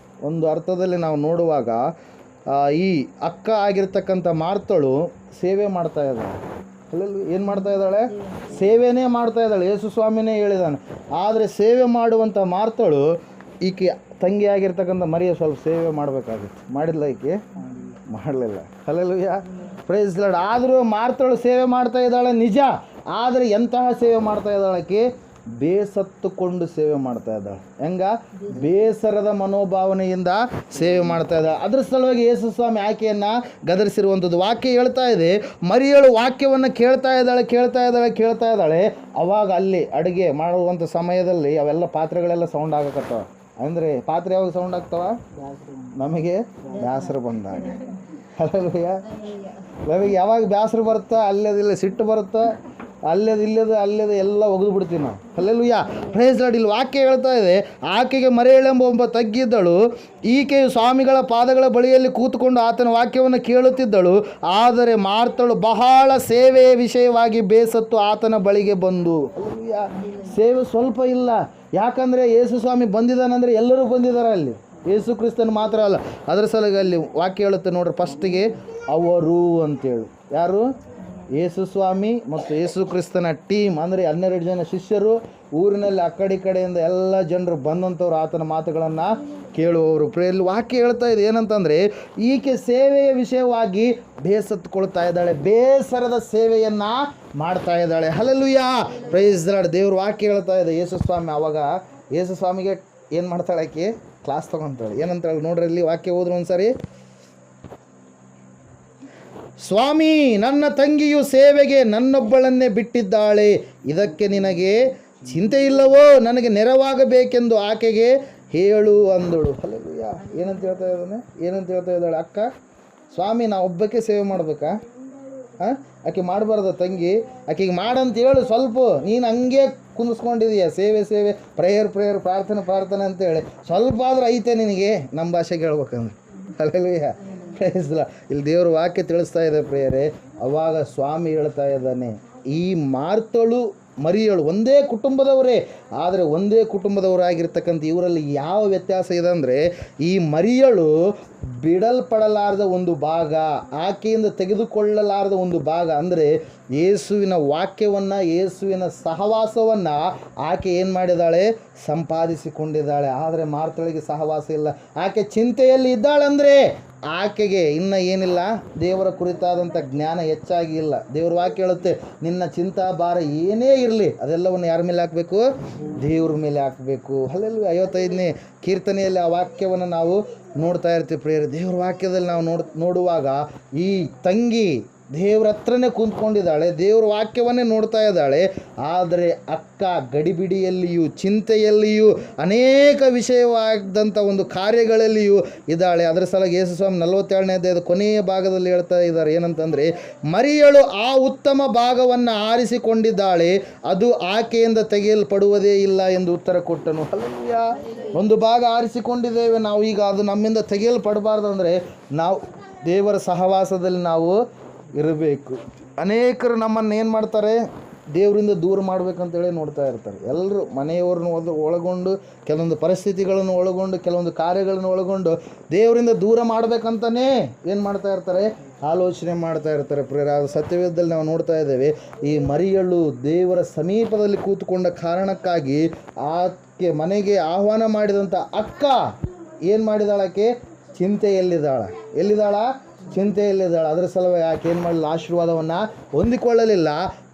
ಒಂದು ಅರ್ಥದಲ್ಲಿ ನಾವು ನೋಡುವಾಗ ಈ ಅಕ್ಕ ಆಗಿರ್ತಕ್ಕಂಥ ಮಾರ್ತಳು ಸೇವೆ ಮಾಡ್ತಾ ಇದ್ದಾಳೆ. ಅಲ್ಲೆಲ್ಲೂ ಏನು ಮಾಡ್ತಾ ಇದ್ದಾಳೆ? ಸೇವೆನೇ ಮಾಡ್ತಾ ಇದ್ದಾಳೆ. ಯೇಸು ಸ್ವಾಮಿನೇ ಹೇಳಿದಾನೆ. ಆದರೆ ಸೇವೆ ಮಾಡುವಂಥ ಮಾರ್ತಳು ಈಕೆ ತಂಗಿಯಾಗಿರ್ತಕ್ಕಂಥ ಮರಿಯ ಸ್ವಲ್ಪ ಸೇವೆ ಮಾಡಬೇಕಾಗಿತ್ತು. ಮಾಡಿಲ್ಲ ಈಕೆ? ಮಾಡಲಿಲ್ಲ. ಹಲ್ಲೆಲೂಯಾ. Praise Lord. ಆದರೂ ಮಾರ್ತಳು ಸೇವೆ ಮಾಡ್ತಾ ಇದ್ದಾಳೆ ನಿಜ. ಆದರೆ ಎಂತಹ ಸೇವೆ ಮಾಡ್ತಾ ಇದ್ದಾಳೆ ಆಕೆ? ಬೇಸತ್ತುಕೊಂಡು ಸೇವೆ ಮಾಡ್ತಾ ಇದ್ದಾಳೆ. ಹೆಂಗ? ಬೇಸರದ ಮನೋಭಾವನೆಯಿಂದ ಸೇವೆ ಮಾಡ್ತಾ ಇದ್ದಾಳೆ. ಅದ್ರ ಸಲುವಾಗಿ ಯೇಸು ಸ್ವಾಮಿ ಆಕೆಯನ್ನು ಗದರಿಸಿರುವಂಥದ್ದು. ವಾಕ್ಯ ಹೇಳ್ತಾ ಇದೆ, ಮರಿಯಳು ವಾಕ್ಯವನ್ನು ಕೇಳ್ತಾ ಇದ್ದಾಳೆ. ಅವಾಗ ಅಲ್ಲಿ ಅಡುಗೆ ಮಾಡುವಂಥ ಸಮಯದಲ್ಲಿ ಅವೆಲ್ಲ ಪಾತ್ರೆಗಳೆಲ್ಲ ಸೌಂಡ್ ಆಗಕತ್ತವ. ಅಂದರೆ ಪಾತ್ರೆ ಯಾವಾಗ ಸೌಂಡ್ ಆಗ್ತವ? ನಮಗೆ ಬೇಸರ ಬಂದಾಗ. ಹಲ್ಲೆಲೂಯಾ. ನಮಗೆ ಯಾವಾಗ ಬೇಸರ ಬರುತ್ತಾ, ಅಲ್ಲದಿಲ್ಲ ಸಿಟ್ಟು ಬರುತ್ತಾ, ಅಲ್ಲದ ಎಲ್ಲ ಒಗೆದು ಬಿಡ್ತೀವಿ ನಾವು. ಹಲ್ಲೆಲೂಯಾ. Praise Lord. ಇಲ್ಲಿ ವಾಕ್ಯ ಹೇಳ್ತಾ ಇದೆ, ಆಕೆಗೆ ಮರಿಯಳೆಂಬ ಒಬ್ಬ ತಗ್ಗಿದ್ದಳು. ಈಕೆಯು ಸ್ವಾಮಿಗಳ ಪಾದಗಳ ಬಳಿಯಲ್ಲಿ ಕೂತ್ಕೊಂಡು ಆತನ ವಾಕ್ಯವನ್ನು ಕೇಳುತ್ತಿದ್ದಳು. ಆದರೆ ಮಾರ್ತಳು ಬಹಳ ಸೇವೆಯ ವಿಷಯವಾಗಿ ಬೇಸತ್ತು ಆತನ ಬಳಿಗೆ ಬಂದು. ಹಲ್ಲೆಲೂಯಾ. ಸೇವೆ ಸ್ವಲ್ಪ ಇಲ್ಲ. ಯಾಕಂದರೆ ಯೇಸು ಸ್ವಾಮಿ ಬಂದಿದ್ದಾನಂದರೆ ಎಲ್ಲರೂ ಬಂದಿದ್ದಾರೆ ಅಲ್ಲಿ. ಯೇಸು ಕ್ರಿಸ್ತನ ಮಾತ್ರ ಅಲ್ಲ. ಅದರ ಸಲುವಾಗಿ ಅಲ್ಲಿ ವಾಕ್ಯ ಹೇಳುತ್ತೆ ನೋಡ್ರಿ, ಫಸ್ಟಿಗೆ ಅವರು ಅಂತೇಳಿ. ಯಾರು? ಯೇಸು ಸ್ವಾಮಿ ಮತ್ತು ಯೇಸು ಕ್ರಿಸ್ತನ ಟೀಮ್. ಅಂದರೆ 12 ಜನ ಶಿಷ್ಯರು, ಊರಿನಲ್ಲಿ ಆ ಕಡೆಯಿಂದ ಎಲ್ಲ ಜನರು ಬಂದಂಥವ್ರು ಆತನ ಮಾತುಗಳನ್ನು ಕೇಳುವವರು. ಪ್ರೇಯಲ್ಲಿ ವಾಕ್ಯ ಹೇಳ್ತಾ ಇದೆ ಏನಂತಂದರೆ, ಈಕೆ ಸೇವೆಯ ವಿಷಯವಾಗಿ ಬೇಸತ್ಕೊಳ್ತಾ ಇದ್ದಾಳೆ, ಬೇಸರದ ಸೇವೆಯನ್ನು ಮಾಡ್ತಾ ಇದ್ದಾಳೆ. ಹಲ್ಲೆಲೂಯಾ. Praise Lord. ದೇವ್ರ ವಾಕ್ಯ ಹೇಳ್ತಾ ಇದೆ, ಯೇಸು ಸ್ವಾಮಿ ಅವಾಗ ಯೇಸು ಸ್ವಾಮಿಗೆ ಏನು ಮಾಡ್ತಾಳೆ ಆಕೆ? ಕ್ಲಾಸ್ ತೊಗೊತಾಳೆ. ಏನಂತಾಳೆ ನೋಡ್ರಿ, ಇಲ್ಲಿ ವಾಕ್ಯ ಹೋದ್ರೆ ಒಂದ್ಸರಿ. ಸ್ವಾಮಿ, ನನ್ನ ತಂಗಿಯು ಸೇವೆಗೆ ನನ್ನೊಬ್ಬಳನ್ನೇ ಬಿಟ್ಟಿದ್ದಾಳೆ. ಇದಕ್ಕೆ ನಿನಗೆ ಚಿಂತೆ ಇಲ್ಲವೋ? ನನಗೆ ನೆರವಾಗಬೇಕೆಂದು ಆಕೆಗೆ ಹೇಳು ಅಂದಳು. ಹಲ್ಲೆಲೂಯಾ. ಏನಂತ ಹೇಳ್ತಾ ಇದ್ದಾಳೆ ಅಕ್ಕ? ಸ್ವಾಮಿ, ನಾ ಒಬ್ಬಕ್ಕೆ ಸೇವೆ ಮಾಡಬೇಕಾ? ಆಕೆ ಮಾಡಬಾರ್ದ ತಂಗಿ? ಆಕೆಗೆ ಮಾಡಂತ ಹೇಳು ಸ್ವಲ್ಪ. ನೀನು ಹಂಗೆ ಕುಂದಿಸ್ಕೊಂಡಿದೀಯ, ಸೇವೆ ಪ್ರೇಯರ್ ಪ್ರಾರ್ಥನೆ ಅಂತೇಳಿ. ಸ್ವಲ್ಪ ಆದರೂ ಐತೆ ನಿನಗೆ, ನಮ್ಮ ಭಾಷೆಗೆ ಹೇಳ್ಬೇಕಂದ್ರೆ. ಹಲ್ಲೆಲೂಯಾ. Praise Lord. ಇಲ್ಲಿ ದೇವ್ರ ವಾಕ್ಯ ತಿಳಿಸ್ತಾ ಇದೆ ಪ್ರಿಯರೇ. ಅವಾಗ ಸ್ವಾಮಿ ಹೇಳ್ತಾ ಇದ್ದಾನೆ, ಈ ಮಾರ್ತಳು ಮರಿಯಳು ಒಂದೇ ಕುಟುಂಬದವರೇ. ಆದರೆ ಒಂದೇ ಕುಟುಂಬದವರಾಗಿರ್ತಕ್ಕಂಥ ಇವರಲ್ಲಿ ಯಾವ ವ್ಯತ್ಯಾಸ ಇದೆ ಅಂದರೆ, ಈ ಮರಿಯಳು ಬಿಡಲ್ಪಡಲಾರದ ಒಂದು ಭಾಗ, ಆಕೆಯಿಂದ ತೆಗೆದುಕೊಳ್ಳಲಾರದ ಒಂದು ಭಾಗ. ಅಂದರೆ ಯೇಸುವಿನ ವಾಕ್ಯವನ್ನು, ಯೇಸುವಿನ ಸಹವಾಸವನ್ನು ಆಕೆ ಏನು ಮಾಡಿದ್ದಾಳೆ? ಸಂಪಾದಿಸಿಕೊಂಡಿದ್ದಾಳೆ. ಆದರೆ ಮಾರ್ತಳಿಗೆ ಸಹವಾಸ ಇಲ್ಲ. ಆಕೆ ಚಿಂತೆಯಲ್ಲಿ ಇದ್ದಾಳಂದರೆ ಆಕೆಗೆ ಇನ್ನು ಏನಿಲ್ಲ, ದೇವರ ಕುರಿತಾದಂಥ ಜ್ಞಾನ ಹೆಚ್ಚಾಗಿ ಇಲ್ಲ. ದೇವ್ರ ವಾಕ್ಯ ಹೇಳುತ್ತೆ, ನಿನ್ನ ಚಿಂತಾ ಭಾರ ಏನೇ ಇರಲಿ ಅದೆಲ್ಲವನ್ನು ಯಾರ ಮೇಲೆ ಹಾಕಬೇಕು? ದೇವ್ರ ಮೇಲೆ ಹಾಕಬೇಕು. ಅಲ್ಲೆಲ್ಲ 55ನೇ ಕೀರ್ತನೆಯಲ್ಲಿ ಆ ವಾಕ್ಯವನ್ನು ನಾವು ನೋಡ್ತಾ ಇರ್ತೀವಿ ಪ್ರಿಯರೇ. ದೇವ್ರ ವಾಕ್ಯದಲ್ಲಿ ನಾವು ನೋಡುವಾಗ ಈ ತಂಗಿ ದೇವ್ರ ಹತ್ರನೇ ಕೂತ್ಕೊಂಡಿದ್ದಾಳೆ, ದೇವ್ರ ವಾಕ್ಯವನ್ನೇ ನೋಡ್ತಾ ಇದ್ದಾಳೆ. ಆದರೆ ಅಕ್ಕ ಗಡಿಬಿಡಿಯಲ್ಲಿಯೂ ಚಿಂತೆಯಲ್ಲಿಯೂ ಅನೇಕ ವಿಷಯವಾದಂಥ ಒಂದು ಕಾರ್ಯಗಳಲ್ಲಿಯೂ ಇದ್ದಾಳೆ. ಅದರ ಸಲುವಾಗಿ ಯೇಸು ಸ್ವಾಮಿ 47ನೇ ಅಧ್ಯಾಯದ ಕೊನೆಯ ಭಾಗದಲ್ಲಿ ಹೇಳ್ತಾ ಇದ್ದಾರೆ, ಏನಂತಂದರೆ, ಮರಿಯಳು ಆ ಉತ್ತಮ ಭಾಗವನ್ನು ಆರಿಸಿಕೊಂಡಿದ್ದಾಳೆ, ಅದು ಆಕೆಯಿಂದ ತೆಗೆಯಲ್ಪಡುವುದೇ ಇಲ್ಲ ಎಂದು ಉತ್ತರ ಕೊಟ್ಟನು. ಹಲ್ಲೆಲೂಯಾ. ಒಂದು ಭಾಗ ಆರಿಸಿಕೊಂಡಿದ್ದೇವೆ ನಾವು, ಈಗ ಅದು ನಮ್ಮಿಂದ ತೆಗೆಯಲ್ಪಡಬಾರ್ದು ಅಂದರೆ ನಾವು ದೇವರ ಸಹವಾಸದಲ್ಲಿ ನಾವು ಇರಬೇಕು. ಅನೇಕರು ನಮ್ಮನ್ನು ಏನು ಮಾಡ್ತಾರೆ, ದೇವರಿಂದ ದೂರ ಮಾಡಬೇಕಂತೇಳಿ ನೋಡ್ತಾ ಇರ್ತಾರೆ. ಎಲ್ಲರೂ ಮನೆಯವ್ರನ್ನ ಒಳಗೊಂಡು, ಕೆಲವೊಂದು ಪರಿಸ್ಥಿತಿಗಳನ್ನು ಒಳಗೊಂಡು, ಕೆಲವೊಂದು ಕಾರ್ಯಗಳನ್ನು ಒಳಗೊಂಡು ದೇವರಿಂದ ದೂರ ಮಾಡಬೇಕಂತಲೇ ಏನು ಮಾಡ್ತಾ ಇರ್ತಾರೆ, ಆಲೋಚನೆ ಮಾಡ್ತಾ ಇರ್ತಾರೆ. ಪ್ರಿಯರೇ, ಸತ್ಯವೇದದಲ್ಲಿ ನಾವು ನೋಡ್ತಾ ಇದ್ದೇವೆ, ಈ ಮರಿಯಳು ದೇವರ ಸಮೀಪದಲ್ಲಿ ಕೂತ್ಕೊಂಡ ಕಾರಣಕ್ಕಾಗಿ ಆಕೆ ಮನೆಗೆ ಆಹ್ವಾನ ಮಾಡಿದಂಥ ಅಕ್ಕ ಏನು ಮಾಡಿದಾಳಕ್ಕೆ? ಚಿಂತೆಯಲ್ಲಿದ್ದಾಳ. ಚಿಂತೆಯಲ್ಲಿದ್ದಾಳೆ. ಅದರ ಸಲುವಾಗಿ ಆಕೆ ಏನು ಮಾಡಲಿಲ್ಲ, ಆಶೀರ್ವಾದವನ್ನು ಹೊಂದಿಕೊಳ್ಳಲಿಲ್ಲ.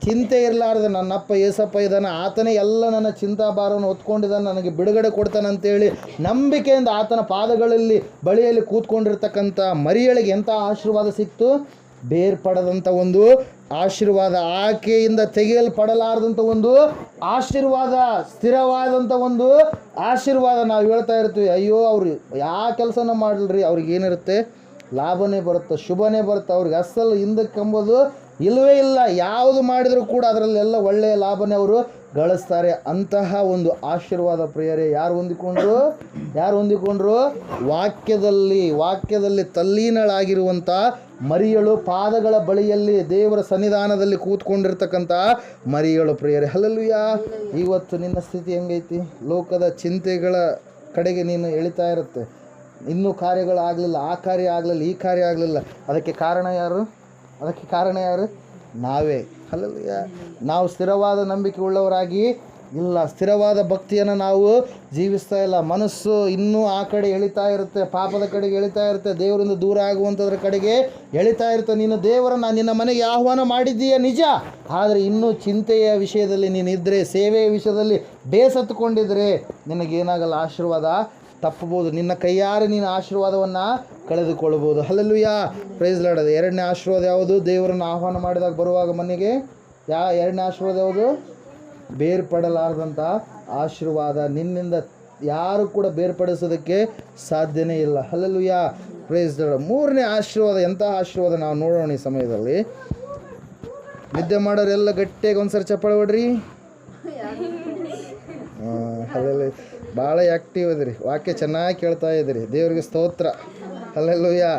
ಚಿಂತೆ ಇರಲಾರ್ದೆ ನನ್ನಪ್ಪ ಏಸಪ್ಪ ಇದ್ದಾನೆ, ಆತನೇ ಎಲ್ಲ ನನ್ನ ಚಿಂತಾಭಾರವನ್ನು ಹೊತ್ಕೊಂಡಿದ್ದಾನೆ, ನನಗೆ ಬಿಡುಗಡೆ ಕೊಡ್ತಾನಂತೇಳಿ ನಂಬಿಕೆಯಿಂದ ಆತನ ಪಾದಗಳಲ್ಲಿ ಬಳಿಯಲ್ಲಿ ಕೂತ್ಕೊಂಡಿರ್ತಕ್ಕಂಥ ಮರಿಯಳಿಗೆ ಎಂಥ ಆಶೀರ್ವಾದ ಸಿಕ್ತು? ಬೇರ್ಪಡದಂಥ ಒಂದು ಆಶೀರ್ವಾದ, ಆಕೆಯಿಂದ ತೆಗೆಯಲ್ಪಡಲಾರದಂಥ ಒಂದು ಆಶೀರ್ವಾದ, ಸ್ಥಿರವಾದಂಥ ಒಂದು ಆಶೀರ್ವಾದ. ನಾವು ಹೇಳ್ತಾ ಇರ್ತೀವಿ, ಅಯ್ಯೋ ಅವ್ರು ಯಾವ ಕೆಲಸನ ಮಾಡಲ್ರಿ, ಅವ್ರಿಗೆ ಏನಿರುತ್ತೆ? ಲಾಭನೇ ಬರುತ್ತೆ, ಶುಭನೇ ಬರುತ್ತೆ. ಅವ್ರಿಗೆ ಅಸಲು ಹಿಂದಕ್ಕೆಂಬುದು ಇಲ್ಲವೇ ಇಲ್ಲ. ಯಾವುದು ಮಾಡಿದರೂ ಕೂಡ ಅದರಲ್ಲೆಲ್ಲ ಒಳ್ಳೆಯ ಲಾಭನೇ ಅವರು ಗಳಿಸ್ತಾರೆ. ಅಂತಹ ಒಂದು ಆಶೀರ್ವಾದ ಪ್ರಿಯರೇ, ಯಾರು ಹೊಂದಿಕೊಂಡ್ರು? ವಾಕ್ಯದಲ್ಲಿ ತಲ್ಲೀನಳಾಗಿರುವಂಥ ಮರಿಯಳು, ಪಾದಗಳ ಬಳಿಯಲ್ಲಿ ದೇವರ ಸನ್ನಿಧಾನದಲ್ಲಿ ಕೂತ್ಕೊಂಡಿರ್ತಕ್ಕಂಥ ಮರಿಯಳು ಪ್ರಿಯರೇ. ಹಲ್ಲೆಲೂಯಾ. ಇವತ್ತು ನಿನ್ನ ಸ್ಥಿತಿ ಹೆಂಗೈತಿ? ಲೋಕದ ಚಿಂತೆಗಳ ಕಡೆಗೆ ನೀನು ಎಳಿತಾ ಇರುತ್ತೆ. ಇನ್ನೂ ಕಾರ್ಯಗಳಾಗಲಿಲ್ಲ, ಆ ಕಾರ್ಯ ಆಗಲಿಲ್ಲ, ಈ ಕಾರ್ಯ ಆಗಲಿಲ್ಲ. ಅದಕ್ಕೆ ಕಾರಣ ಯಾರು? ನಾವೇ. ಹಲ್ಲೆಲೂಯಾ. ನಾವು ಸ್ಥಿರವಾದ ನಂಬಿಕೆ ಉಳ್ಳವರಾಗಿ ಇಲ್ಲ, ಸ್ಥಿರವಾದ ಭಕ್ತಿಯನ್ನು ನಾವು ಜೀವಿಸ್ತಾ ಇಲ್ಲ. ಮನಸ್ಸು ಇನ್ನೂ ಆ ಕಡೆ ಎಳಿತಾ ಇರುತ್ತೆ, ಪಾಪದ ಕಡೆಗೆ ಎಳಿತಾ ಇರುತ್ತೆ, ದೇವರಿಂದ ದೂರ ಆಗುವಂಥದ್ರ ಕಡೆಗೆ ಎಳಿತಾ ಇರುತ್ತೆ. ನೀನು ದೇವರನ್ನು ನಿನ್ನ ಮನೆಗೆ ಆಹ್ವಾನ ಮಾಡಿದ್ದೀಯ ನಿಜ, ಆದರೆ ಇನ್ನೂ ಚಿಂತೆಯ ವಿಷಯದಲ್ಲಿ ನೀನಿದ್ದರೆ, ಸೇವೆಯ ವಿಷಯದಲ್ಲಿ ಬೇಸತ್ತುಕೊಂಡಿದ್ದರೆ ನಿನಗೇನಾಗಲ್ಲ, ಆಶೀರ್ವಾದ ತಪ್ಪಬಹುದು. ನಿನ್ನ ಕೈಯಾರೆ ನೀನು ಆಶೀರ್ವಾದವನ್ನು ಕಳೆದುಕೊಳ್ಳಬಹುದು. ಹಲ್ಲೆಲೂಯಾ. Praise lord. ಎರಡನೇ ಆಶೀರ್ವಾದ ಯಾವುದು? ದೇವರನ್ನು ಆಹ್ವಾನ ಮಾಡಿದಾಗ ಬರುವಾಗ ಮನೆಗೆ ಎರಡನೇ ಆಶೀರ್ವಾದ ಯಾವುದು? ಬೇರ್ಪಡಲಾರದಂಥ ಆಶೀರ್ವಾದ. ನಿನ್ನಿಂದ ಯಾರು ಕೂಡ ಬೇರ್ಪಡಿಸೋದಕ್ಕೆ ಸಾಧ್ಯನೇ ಇಲ್ಲ. ಹಲ್ಲೆಲೂಯಾ. Praise Lord. ಮೂರನೇ ಆಶೀರ್ವಾದ ಎಂಥ ಆಶೀರ್ವಾದ ನಾವು ನೋಡೋಣ ಈ ಸಮಯದಲ್ಲಿ. ನಿದ್ದೆ ಮಾಡೋರೆಲ್ಲ ಗಟ್ಟಿಯಾಗಿ ಒಂದ್ಸರಿ ಚಪ್ಪಾಳೆ ಹೊಡ್ರಿ. ಹಲ್ಲೆಲೂಯಾ. ಭಾಳ ಆ್ಯಕ್ಟಿವ್ ಇದ್ರಿ, ವಾಕ್ಯ ಚೆನ್ನಾಗಿ ಕೇಳ್ತಾ ಇದ್ದೀರಿ. ದೇವರಿಗೆ ಸ್ತೋತ್ರ. ಹಲ್ಲೆಲೂಯಾ.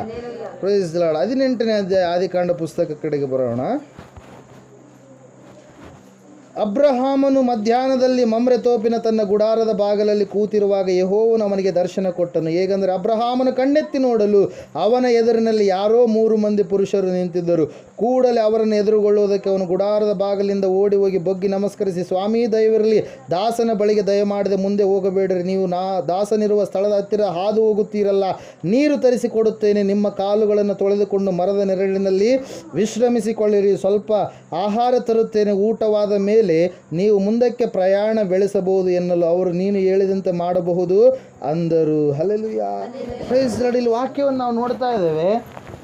Praise lord. 18ನೇ ಅಧ್ಯಾಯ ಆದಿಕಾಂಡ ಪುಸ್ತಕ ಕಡೆಗೆ ಬರೋಣ. ಅಬ್ರಹಾಮನು ಮಧ್ಯಾಹ್ನದಲ್ಲಿ ಮಮ್ರೆ ತೋಪಿನ ತನ್ನ ಗುಡಾರದ ಬಾಗಲಲ್ಲಿ ಕೂತಿರುವಾಗ ಯೆಹೋವನು ಅವನಿಗೆ ದರ್ಶನ ಕೊಟ್ಟನು. ಹೇಗೆಂದರೆ, ಅಬ್ರಹಾಮನು ಕಣ್ಣೆತ್ತಿ ನೋಡಲು ಅವನ ಎದುರಿನಲ್ಲಿ ಯಾರೋ 3 ಮಂದಿ ಪುರುಷರು ನಿಂತಿದ್ದರು. ಕೂಡಲೇ ಅವರನ್ನು ಎದುರುಗೊಳ್ಳುವುದಕ್ಕೆ ಅವನು ಗುಡಾರದ ಬಾಗಿಲಿಂದ ಓಡಿ ಹೋಗಿ ಬಗ್ಗಿ ನಮಸ್ಕರಿಸಿ, ಸ್ವಾಮಿ ದಯವಿರಲಿ, ದಾಸನ ಬಳಿಗೆ ದಯಮಾಡದೆ ಮುಂದೆ ಹೋಗಬೇಡ್ರಿ. ನೀವು ದಾಸನಿರುವ ಸ್ಥಳದ ಹತ್ತಿರ ಹಾದು ಹೋಗುತ್ತೀರಲ್ಲ, ನೀರು ತರಿಸಿಕೊಡುತ್ತೇನೆ, ನಿಮ್ಮ ಕಾಲುಗಳನ್ನು ತೊಳೆದುಕೊಂಡು ಮರದ ನೆರಳಿನಲ್ಲಿ ವಿಶ್ರಮಿಸಿಕೊಳ್ಳಿರಿ. ಸ್ವಲ್ಪ ಆಹಾರ ತರುತ್ತೇನೆ, ಊಟವಾದ ಮೇಲೆ ನೀವು ಮುಂದಕ್ಕೆ ಪ್ರಯಾಣ ಬೆಳೆಸಬಹುದು ಎನ್ನಲು ಅವರು, ನೀನು ಹೇಳಿದಂತೆ ಮಾಡಬಹುದು ಅಂದರು. ಹಲ್ಲೆಲೂಯಾ. Praise Lord. ಇಲ್ಲಿ ವಾಕ್ಯವನ್ನು ನಾವು ನೋಡ್ತಾ ಇದ್ದೇವೆ.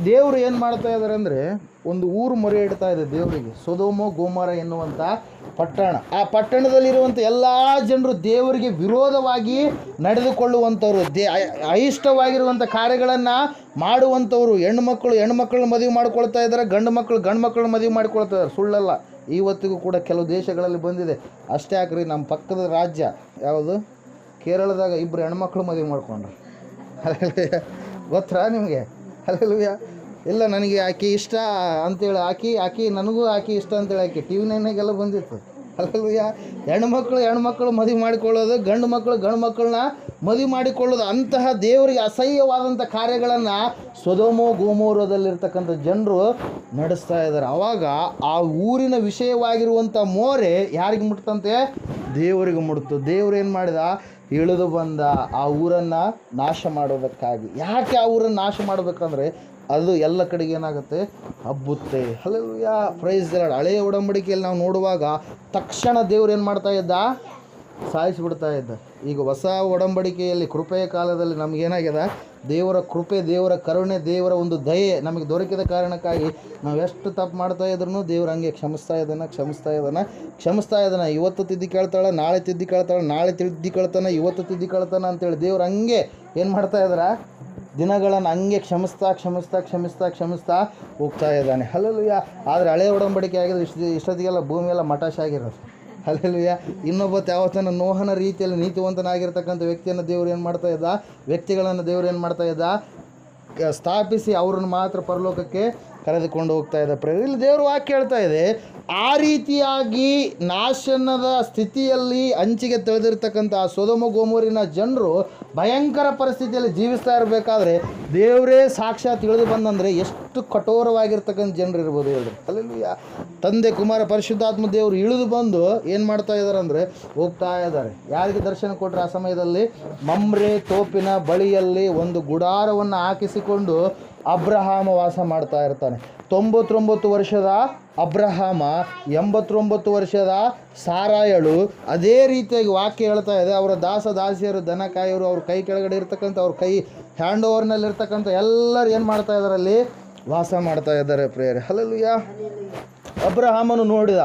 ದೇವರು ಏನು ಮಾಡ್ತಾ ಇದ್ದಾರೆ ಅಂದರೆ, ಒಂದು ಊರು ಮೊರೆ ಇಡ್ತಾ ಇದೆ ದೇವರಿಗೆ, ಸೊದೋಮ ಗೋಮರ ಎನ್ನುವಂಥ ಪಟ್ಟಣ. ಆ ಪಟ್ಟಣದಲ್ಲಿರುವಂಥ ಎಲ್ಲ ಜನರು ದೇವರಿಗೆ ವಿರೋಧವಾಗಿ ನಡೆದುಕೊಳ್ಳುವಂಥವ್ರು, అయిಷ್ಟವಾಗಿರುವಂಥ ಕಾರ್ಯಗಳನ್ನು ಮಾಡುವಂಥವ್ರು. ಹೆಣ್ಣುಮಕ್ಕಳನ್ನ ಮದುವೆ ಮಾಡ್ಕೊಳ್ತಾ ಇದ್ದಾರೆ, ಗಂಡು ಮಕ್ಕಳನ್ನ ಮದುವೆ ಮಾಡ್ಕೊಳ್ತಾ ಇದ್ದಾರೆ. ಸುಳ್ಳಲ್ಲ, ಇವತ್ತಿಗೂ ಕೂಡ ಕೆಲವು ದೇಶಗಳಲ್ಲಿ ಬಂದಿದೆ. ಅಷ್ಟೇ ಯಾಕ್ರಿ, ನಮ್ಮ ಪಕ್ಕದ ರಾಜ್ಯ ಯಾವುದು, ಕೇರಳದಾಗ 2 ಹೆಣ್ಮಕ್ಳು ಮದುವೆ ಮಾಡ್ಕೊಂಡ್ರು. ಹಲ್ಲೆಲೂಯಾ. ಗೊತ್ತಾ ನಿಮಗೆ? ಹಲ್ಲೆಲೂಯಾ. ಇಲ್ಲ, ನನಗೆ ಆಕೆ ಇಷ್ಟ ಅಂತೇಳಿ ಆಕಿ ನನಗೂ ಆಕೆ ಇಷ್ಟ ಅಂತೇಳಿ ಆಕೆ ಟಿ ವಿ ನೈನಾಗೆಲ್ಲ ಬಂದಿತ್ತು. ಹಲ್ಲೆಲೂಯಾ. ಹೆಣ್ಮಕ್ಳು ಮದುವೆ ಮಾಡಿಕೊಳ್ಳೋದು, ಗಂಡು ಮಕ್ಕಳನ್ನ ಮದುವೆ ಮಾಡಿಕೊಳ್ಳೋದು, ಅಂತಹ ದೇವರಿಗೆ ಅಸಹ್ಯವಾದಂಥ ಕಾರ್ಯಗಳನ್ನು ಸೊದೋಮ ಗೋಮೋರದಲ್ಲಿರ್ತಕ್ಕಂಥ ಜನರು ನಡೆಸ್ತಾ ಇದ್ದಾರೆ. ಆವಾಗ ಆ ಊರಿನ ವಿಷಯವಾಗಿರುವಂಥ ಮೋರೆ ಯಾರಿಗೆ ಮುಟ್ತಂತೆ? ದೇವರಿಗೆ ಮುಟ್ತು. ದೇವ್ರು ಏನು ಮಾಡಿದ? ಇಳಿದು ಬಂದ ಆ ಊರನ್ನು ನಾಶ ಮಾಡೋದಕ್ಕಾಗಿ. ಯಾಕೆ ಆ ಊರನ್ನು ನಾಶ ಮಾಡಬೇಕಂದ್ರೆ ಅದು ಎಲ್ಲ ಕಡೆಗೆ ಏನಾಗುತ್ತೆ, ಹಬ್ಬುತ್ತೆ. Hallelujah, praise the Lord. ಹಳೆಯ ಒಡಂಬಡಿಕೆಯಲ್ಲಿ ನಾವು ನೋಡುವಾಗ ತಕ್ಷಣ ದೇವ್ರು ಏನು ಮಾಡ್ತಾ ಇದ್ದ, ಸಾಯಿಸಿಬಿಡ್ತಾ ಇದ್ದ. ಈಗ ಹೊಸ ಒಡಂಬಡಿಕೆಯಲ್ಲಿ ಕೃಪೆಯ ಕಾಲದಲ್ಲಿ ನಮಗೇನಾಗ್ಯದ, ದೇವರ ಕೃಪೆ, ದೇವರ ಕರುಣೆ, ದೇವರ ಒಂದು ದಯೆ ನಮಗೆ ದೊರಕಿದ ಕಾರಣಕ್ಕಾಗಿ ನಾವು ಎಷ್ಟು ತಪ್ಪು ಮಾಡ್ತಾ ಇದ್ರೂ ದೇವ್ರು ಹಂಗೆ ಕ್ಷಮಿಸ್ತಾ ಇದ್ದಾನೆ. ಇವತ್ತು ತಿದ್ದಿ ಕೇಳ್ತಾಳೆ, ನಾಳೆ ತಿದ್ದಿ ಕೇಳ್ತಾಳೆ, ನಾಳೆ ತಿದ್ದಿ ಕೇಳ್ತಾನೆ, ಇವತ್ತು ತಿದ್ದಿ ಕೇಳ್ತಾನೆ ಅಂತೇಳಿ ದೇವ್ರು ಹಂಗೆ ಏನು ಮಾಡ್ತಾ ಇದ್ದಾರೆ, ದಿನಗಳನ್ನು ಹಂಗೆ ಕ್ಷಮಿಸ್ತಾ ಹೋಗ್ತಾ ಇದ್ದಾನೆ. ಹಲ್ಲೆಲೂಯಾ. ಆದರೆ ಹಳೆಯ ಒಡಂಬಡಿಕೆ ಆಗಿದ್ರೆ ಇಷ್ಟೊತ್ತಿಗೆಲ್ಲ ಭೂಮಿಯೆಲ್ಲ ಮಟಾಶ ಆಗಿರೋದು. ಹಲ್ಲೆಲೂಯಾ. ಇನ್ನೊಬ್ಬ ಯಾವತ್ತನ ನೋಹನ ರೀತಿಯಲ್ಲಿ ನೀತಿವಂತನಾಗಿರ್ತಕ್ಕಂಥ ವ್ಯಕ್ತಿಯನ್ನು ದೇವ್ರು ಏನು ಮಾಡ್ತಾ ಇದ್ದ, ವ್ಯಕ್ತಿಗಳನ್ನು ದೇವ್ರು ಏನು ಮಾಡ್ತಾ ಇದ್ದ, ಸ್ಥಾಪಿಸಿ ಅವ್ರನ್ನ ಮಾತ್ರ ಪರಲೋಕಕ್ಕೆ ಕರೆದುಕೊಂಡು ಹೋಗ್ತಾ ಇದ್ದ. ಇಲ್ಲಿ ದೇವರು ವಾಕ್ಯ ಹೇಳ್ತಾ ಇದೆ, ಆ ರೀತಿಯಾಗಿ ನಾಶನದ ಸ್ಥಿತಿಯಲ್ಲಿ ಅಂಚಿಗೆ ತಿಳಿದಿರ್ತಕ್ಕಂಥ ಸೊದೋಮ ಗೊಮೋರಿನ ಜನರು ಭಯಂಕರ ಪರಿಸ್ಥಿತಿಯಲ್ಲಿ ಜೀವಿಸ್ತಾ ಇರಬೇಕಾದ್ರೆ ದೇವರೇ ಸಾಕ್ಷಾತ್ ಇಳಿದು ಬಂದಂದರೆ ಎಷ್ಟು ಕಠೋರವಾಗಿರ್ತಕ್ಕಂಥ ಜನರು ಇರ್ಬೋದು ಹೇಳ್ರಿ. ಹಲ್ಲೆಲೂಯಾ. ತಂದೆ, ಕುಮಾರ, ಪರಿಶುದ್ಧಾತ್ಮ ದೇವರು ಇಳಿದು ಬಂದು ಏನು ಮಾಡ್ತಾ ಇದ್ದಾರೆ ಅಂದರೆ ಹೋಗ್ತಾ ಇದ್ದಾರೆ. ಯಾರಿಗೆ ದರ್ಶನ ಕೊಟ್ಟರೆ ಆ ಸಮಯದಲ್ಲಿ ಮಮ್ರೆ ತೋಪಿನ ಬಳಿಯಲ್ಲಿ ಒಂದು ಗುಡಾರವನ್ನು ಹಾಕಿಸಿಕೊಂಡು ಅಬ್ರಹಾಮ ವಾಸ ಮಾಡ್ತಾ ಇರ್ತಾನೆ. 99 ವರ್ಷದ ಅಬ್ರಹಾಮ, 89 ವರ್ಷದ ಸಾರಾಯಳು. ಅದೇ ರೀತಿಯಾಗಿ ವಾಕ್ಯ ಹೇಳ್ತಾ ಇದೆ, ಅವರ ದಾಸಿಯರು, ದನ ಕಾಯೋರು, ಅವ್ರ ಕೈ ಕೆಳಗಡೆ ಇರ್ತಕ್ಕಂಥ, ಅವ್ರ ಕೈ ಹ್ಯಾಂಡ್ ಓವರ್ನಲ್ಲಿರ್ತಕ್ಕಂಥ ಎಲ್ಲರೂ ಏನು ಮಾಡ್ತಾ ಇದ್ದಾರೆ, ಅಲ್ಲಿ ವಾಸ ಮಾಡ್ತಾ ಇದ್ದಾರೆ ಪ್ರೇಯರ್. ಹಲ್ಲೆಲೂಯಾ. ಅಬ್ರಹಾಮನು ನೋಡಿದ,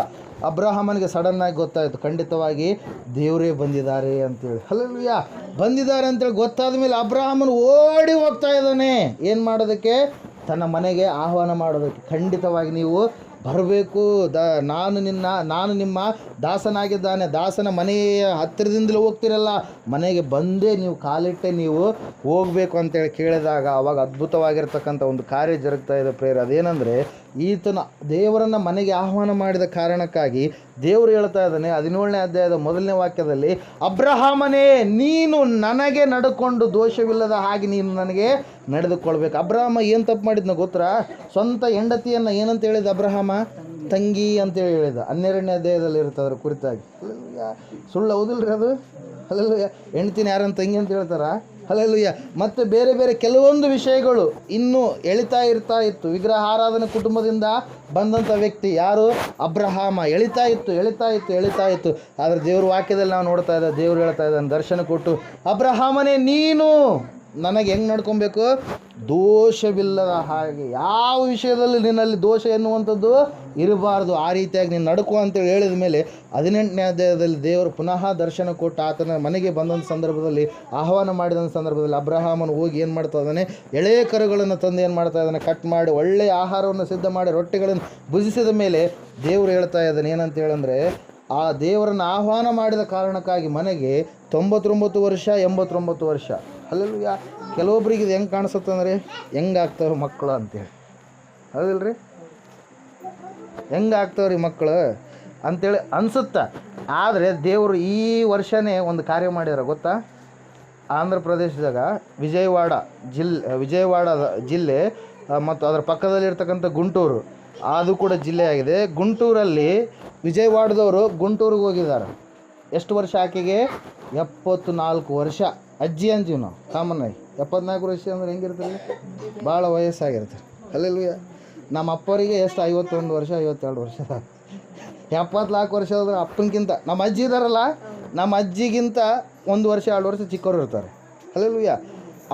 ಅಬ್ರಹಾಮನಿಗೆ ಸಡನ್ನಾಗಿ ಗೊತ್ತಾಯಿತು, ಖಂಡಿತವಾಗಿ ದೇವರೇ ಬಂದಿದ್ದಾರೆ ಅಂತೇಳಿ. ಹಲ್ಲೆಲೂಯಾ. ಬಂದಿದ್ದಾರೆ ಅಂತೇಳಿ ಗೊತ್ತಾದ ಮೇಲೆ ಅಬ್ರಹಾಮನು ಓಡಿ ಹೋಗ್ತಾ ಇದ್ದಾನೆ. ಏನು ಮಾಡೋದಕ್ಕೆ, ತನ್ನ ಮನೆಗೆ ಆಹ್ವಾನ ಮಾಡೋದಕ್ಕೆ. ಖಂಡಿತವಾಗಿ ನೀವು ಬರಬೇಕು, ನಾನು ನಿಮ್ಮ ದಾಸನಾಗಿದ್ದಾನೆ, ದಾಸನ ಮನೆಯ ಹತ್ತಿರದಿಂದಲೇ ಹೋಗ್ತಿರಲ್ಲ, ಮನೆಗೆ ಬಂದೇ ನೀವು ಕಾಲಿಟ್ಟೆ ನೀವು ಹೋಗಬೇಕು ಅಂತೇಳಿ ಕೇಳಿದಾಗ ಆವಾಗ ಅದ್ಭುತವಾಗಿರ್ತಕ್ಕಂಥ ಒಂದು ಕಾರ್ಯ ಜರುಗ್ತಾ ಇದೆ ಪ್ರೇಯರ್. ಅದೇನೆಂದರೆ, ಈತನ ದೇವರನ್ನು ಮನೆಗೆ ಆಹ್ವಾನ ಮಾಡಿದ ಕಾರಣಕ್ಕಾಗಿ ದೇವರು ಹೇಳ್ತಾ ಇದ್ದಾನೆ 17ನೇ ಅಧ್ಯಾಯದ 1ನೇ ವಾಕ್ಯದಲ್ಲಿ, ಅಬ್ರಹಾಮನೇ, ನೀನು ನನಗೆ ನಡ್ಕೊಂಡು ದೋಷವಿಲ್ಲದ ಹಾಗೆ ನೀನು ನನಗೆ ನಡೆದುಕೊಳ್ಬೇಕು. ಅಬ್ರಹಾಮ ಏನು ತಪ್ಪು ಮಾಡಿದ್ನ ಗೊತ್ತಾ? ಸ್ವಂತ ಹೆಂಡತಿಯನ್ನು ಏನಂತ ಹೇಳಿದ ಅಬ್ರಹಾಮ? ತಂಗಿ ಅಂತೇಳಿ ಹೇಳಿದ. 12ನೇ ಅಧ್ಯಾಯದಲ್ಲಿ ಇರುತ್ತೆ ಅದರ ಕುರಿತಾಗಿ. ಸುಳ್ಳು ಹೌದಿಲ್ರಿ ಅದು? ಹಲ್ಲೆಲೂಯಾ. ಹೆಂಡ್ತಿನ ಯಾರನ್ನ ತಂಗಿ ಅಂತ ಹೇಳ್ತಾರ? ಹಲ್ಲೆಲೂಯಾ. ಮತ್ತು ಬೇರೆ ಬೇರೆ ಕೆಲವೊಂದು ವಿಷಯಗಳು ಇನ್ನೂ ಎಳಿತಾ ಇತ್ತು. ವಿಗ್ರಹ ಆರಾಧನೆ ಕುಟುಂಬದಿಂದ ಬಂದಂಥ ವ್ಯಕ್ತಿ ಯಾರು? ಅಬ್ರಹಾಮ. ಎಳಿತಾ ಇತ್ತು. ಆದರೆ ದೇವ್ರ ವಾಕ್ಯದಲ್ಲಿ ನಾವು ನೋಡ್ತಾ ಇದ್ದ, ದೇವ್ರು ಹೇಳ್ತಾ ಇದ್ದಾನೆ, ದರ್ಶನ ಕೊಟ್ಟು, ಅಬ್ರಹಾಮನೇ, ನೀನು ನನಗೆ ಹೆಂಗೆ ನಡ್ಕೊಬೇಕು? ದೋಷವಿಲ್ಲದ ಹಾಗೆ, ಯಾವ ವಿಷಯದಲ್ಲಿ ನಿನ್ನಲ್ಲಿ ದೋಷ ಎನ್ನುವಂಥದ್ದು ಇರಬಾರ್ದು, ಆ ರೀತಿಯಾಗಿ ನೀನು ನಡ್ಕೊ ಅಂತೇಳಿ ಹೇಳಿದ ಮೇಲೆ 18ನೇ ಅಧ್ಯಾಯದಲ್ಲಿ ದೇವರು ಪುನಃ ದರ್ಶನ ಕೊಟ್ಟು ಆತನ ಮನೆಗೆ ಬಂದಂಥ ಸಂದರ್ಭದಲ್ಲಿ, ಆಹ್ವಾನ ಮಾಡಿದಂಥ ಸಂದರ್ಭದಲ್ಲಿ ಅಬ್ರಹಾಮನು ಹೋಗಿ ಏನು ಮಾಡ್ತಾ ಇದ್ದಾನೆ, ಎಳೆಯ ಕರುಗಳನ್ನು ತಂದು ಏನು ಮಾಡ್ತಾ ಇದ್ದಾನೆ, ಕಟ್ ಮಾಡಿ ಒಳ್ಳೆಯ ಆಹಾರವನ್ನು ಸಿದ್ಧ ಮಾಡಿ ರೊಟ್ಟಿಗಳನ್ನು ಭುಜಿಸಿದ ಮೇಲೆ ದೇವರು ಹೇಳ್ತಾ ಇದ್ದಾನೆ ಏನಂತ ಹೇಳಂದರೆ, ಆ ದೇವರನ್ನು ಆಹ್ವಾನ ಮಾಡಿದ ಕಾರಣಕ್ಕಾಗಿ ಮನೆಗೆ 99 ವರ್ಷ 89 ವರ್ಷ. ಹಲ್ಲೆಲೂಯಾ. ಕೆಲವೊಬ್ರಿಗೆ ಇದು ಹೆಂಗೆ ಕಾಣಿಸುತ್ತೆ ಅಂದರೆ, ಹೆಂಗೆ ಆಗ್ತಾವ್ರಿ ಮಕ್ಕಳು ಅಂತೇಳಿ. ಹೌದಿಲ್ರಿ? ಹೆಂಗೆ ಆಗ್ತಾವ್ರಿ ಮಕ್ಕಳು ಅಂಥೇಳಿ ಅನಿಸುತ್ತೆ. ಆದರೆ ದೇವರು ಈ ವರ್ಷವೇ ಒಂದು ಕಾರ್ಯ ಮಾಡ್ಯಾರ ಗೊತ್ತಾ? ಆಂಧ್ರ ಪ್ರದೇಶದಾಗ ವಿಜಯವಾಡ ಜಿಲ್ಲೆ ಮತ್ತು ಅದರ ಪಕ್ಕದಲ್ಲಿರ್ತಕ್ಕಂಥ ಗುಂಟೂರು, ಅದು ಕೂಡ ಜಿಲ್ಲೆಯಾಗಿದೆ. ಗುಂಟೂರಲ್ಲಿ ವಿಜಯವಾಡದವರು ಗುಂಟೂರಿಗೆ ಹೋಗಿದ್ದಾರೆ. ಎಷ್ಟು ವರ್ಷ ಆಕೆಗೆ? 74 ವರ್ಷ. ಅಜ್ಜಿ ಅಂತೀವಿ ನಾವು ಕಾಮನ್ ಆಗಿ. 74 ವರ್ಷ ಅಂದ್ರೆ ಹೆಂಗಿರ್ತಾರೆ? ಭಾಳ ವಯಸ್ಸಾಗಿರ್ತಾರೆ. ಹಲ್ಲೆಲೂಯಾ. ನಮ್ಮ ಅಪ್ಪರಿಗೆ ಎಷ್ಟು? 51 ವರ್ಷ 52 ವರ್ಷ. 74 ವರ್ಷ ಆದ್ರೆ ಅಪ್ಪನಿಗಿಂತ ನಮ್ಮ ಅಜ್ಜಿ ಇದ್ದಾರಲ್ಲ, ನಮ್ಮ ಅಜ್ಜಿಗಿಂತ 1 ವರ್ಷ 2 ವರ್ಷ ಚಿಕ್ಕವರು ಇರ್ತಾರೆ. ಹಲ್ಲೆಲೂಯಾ.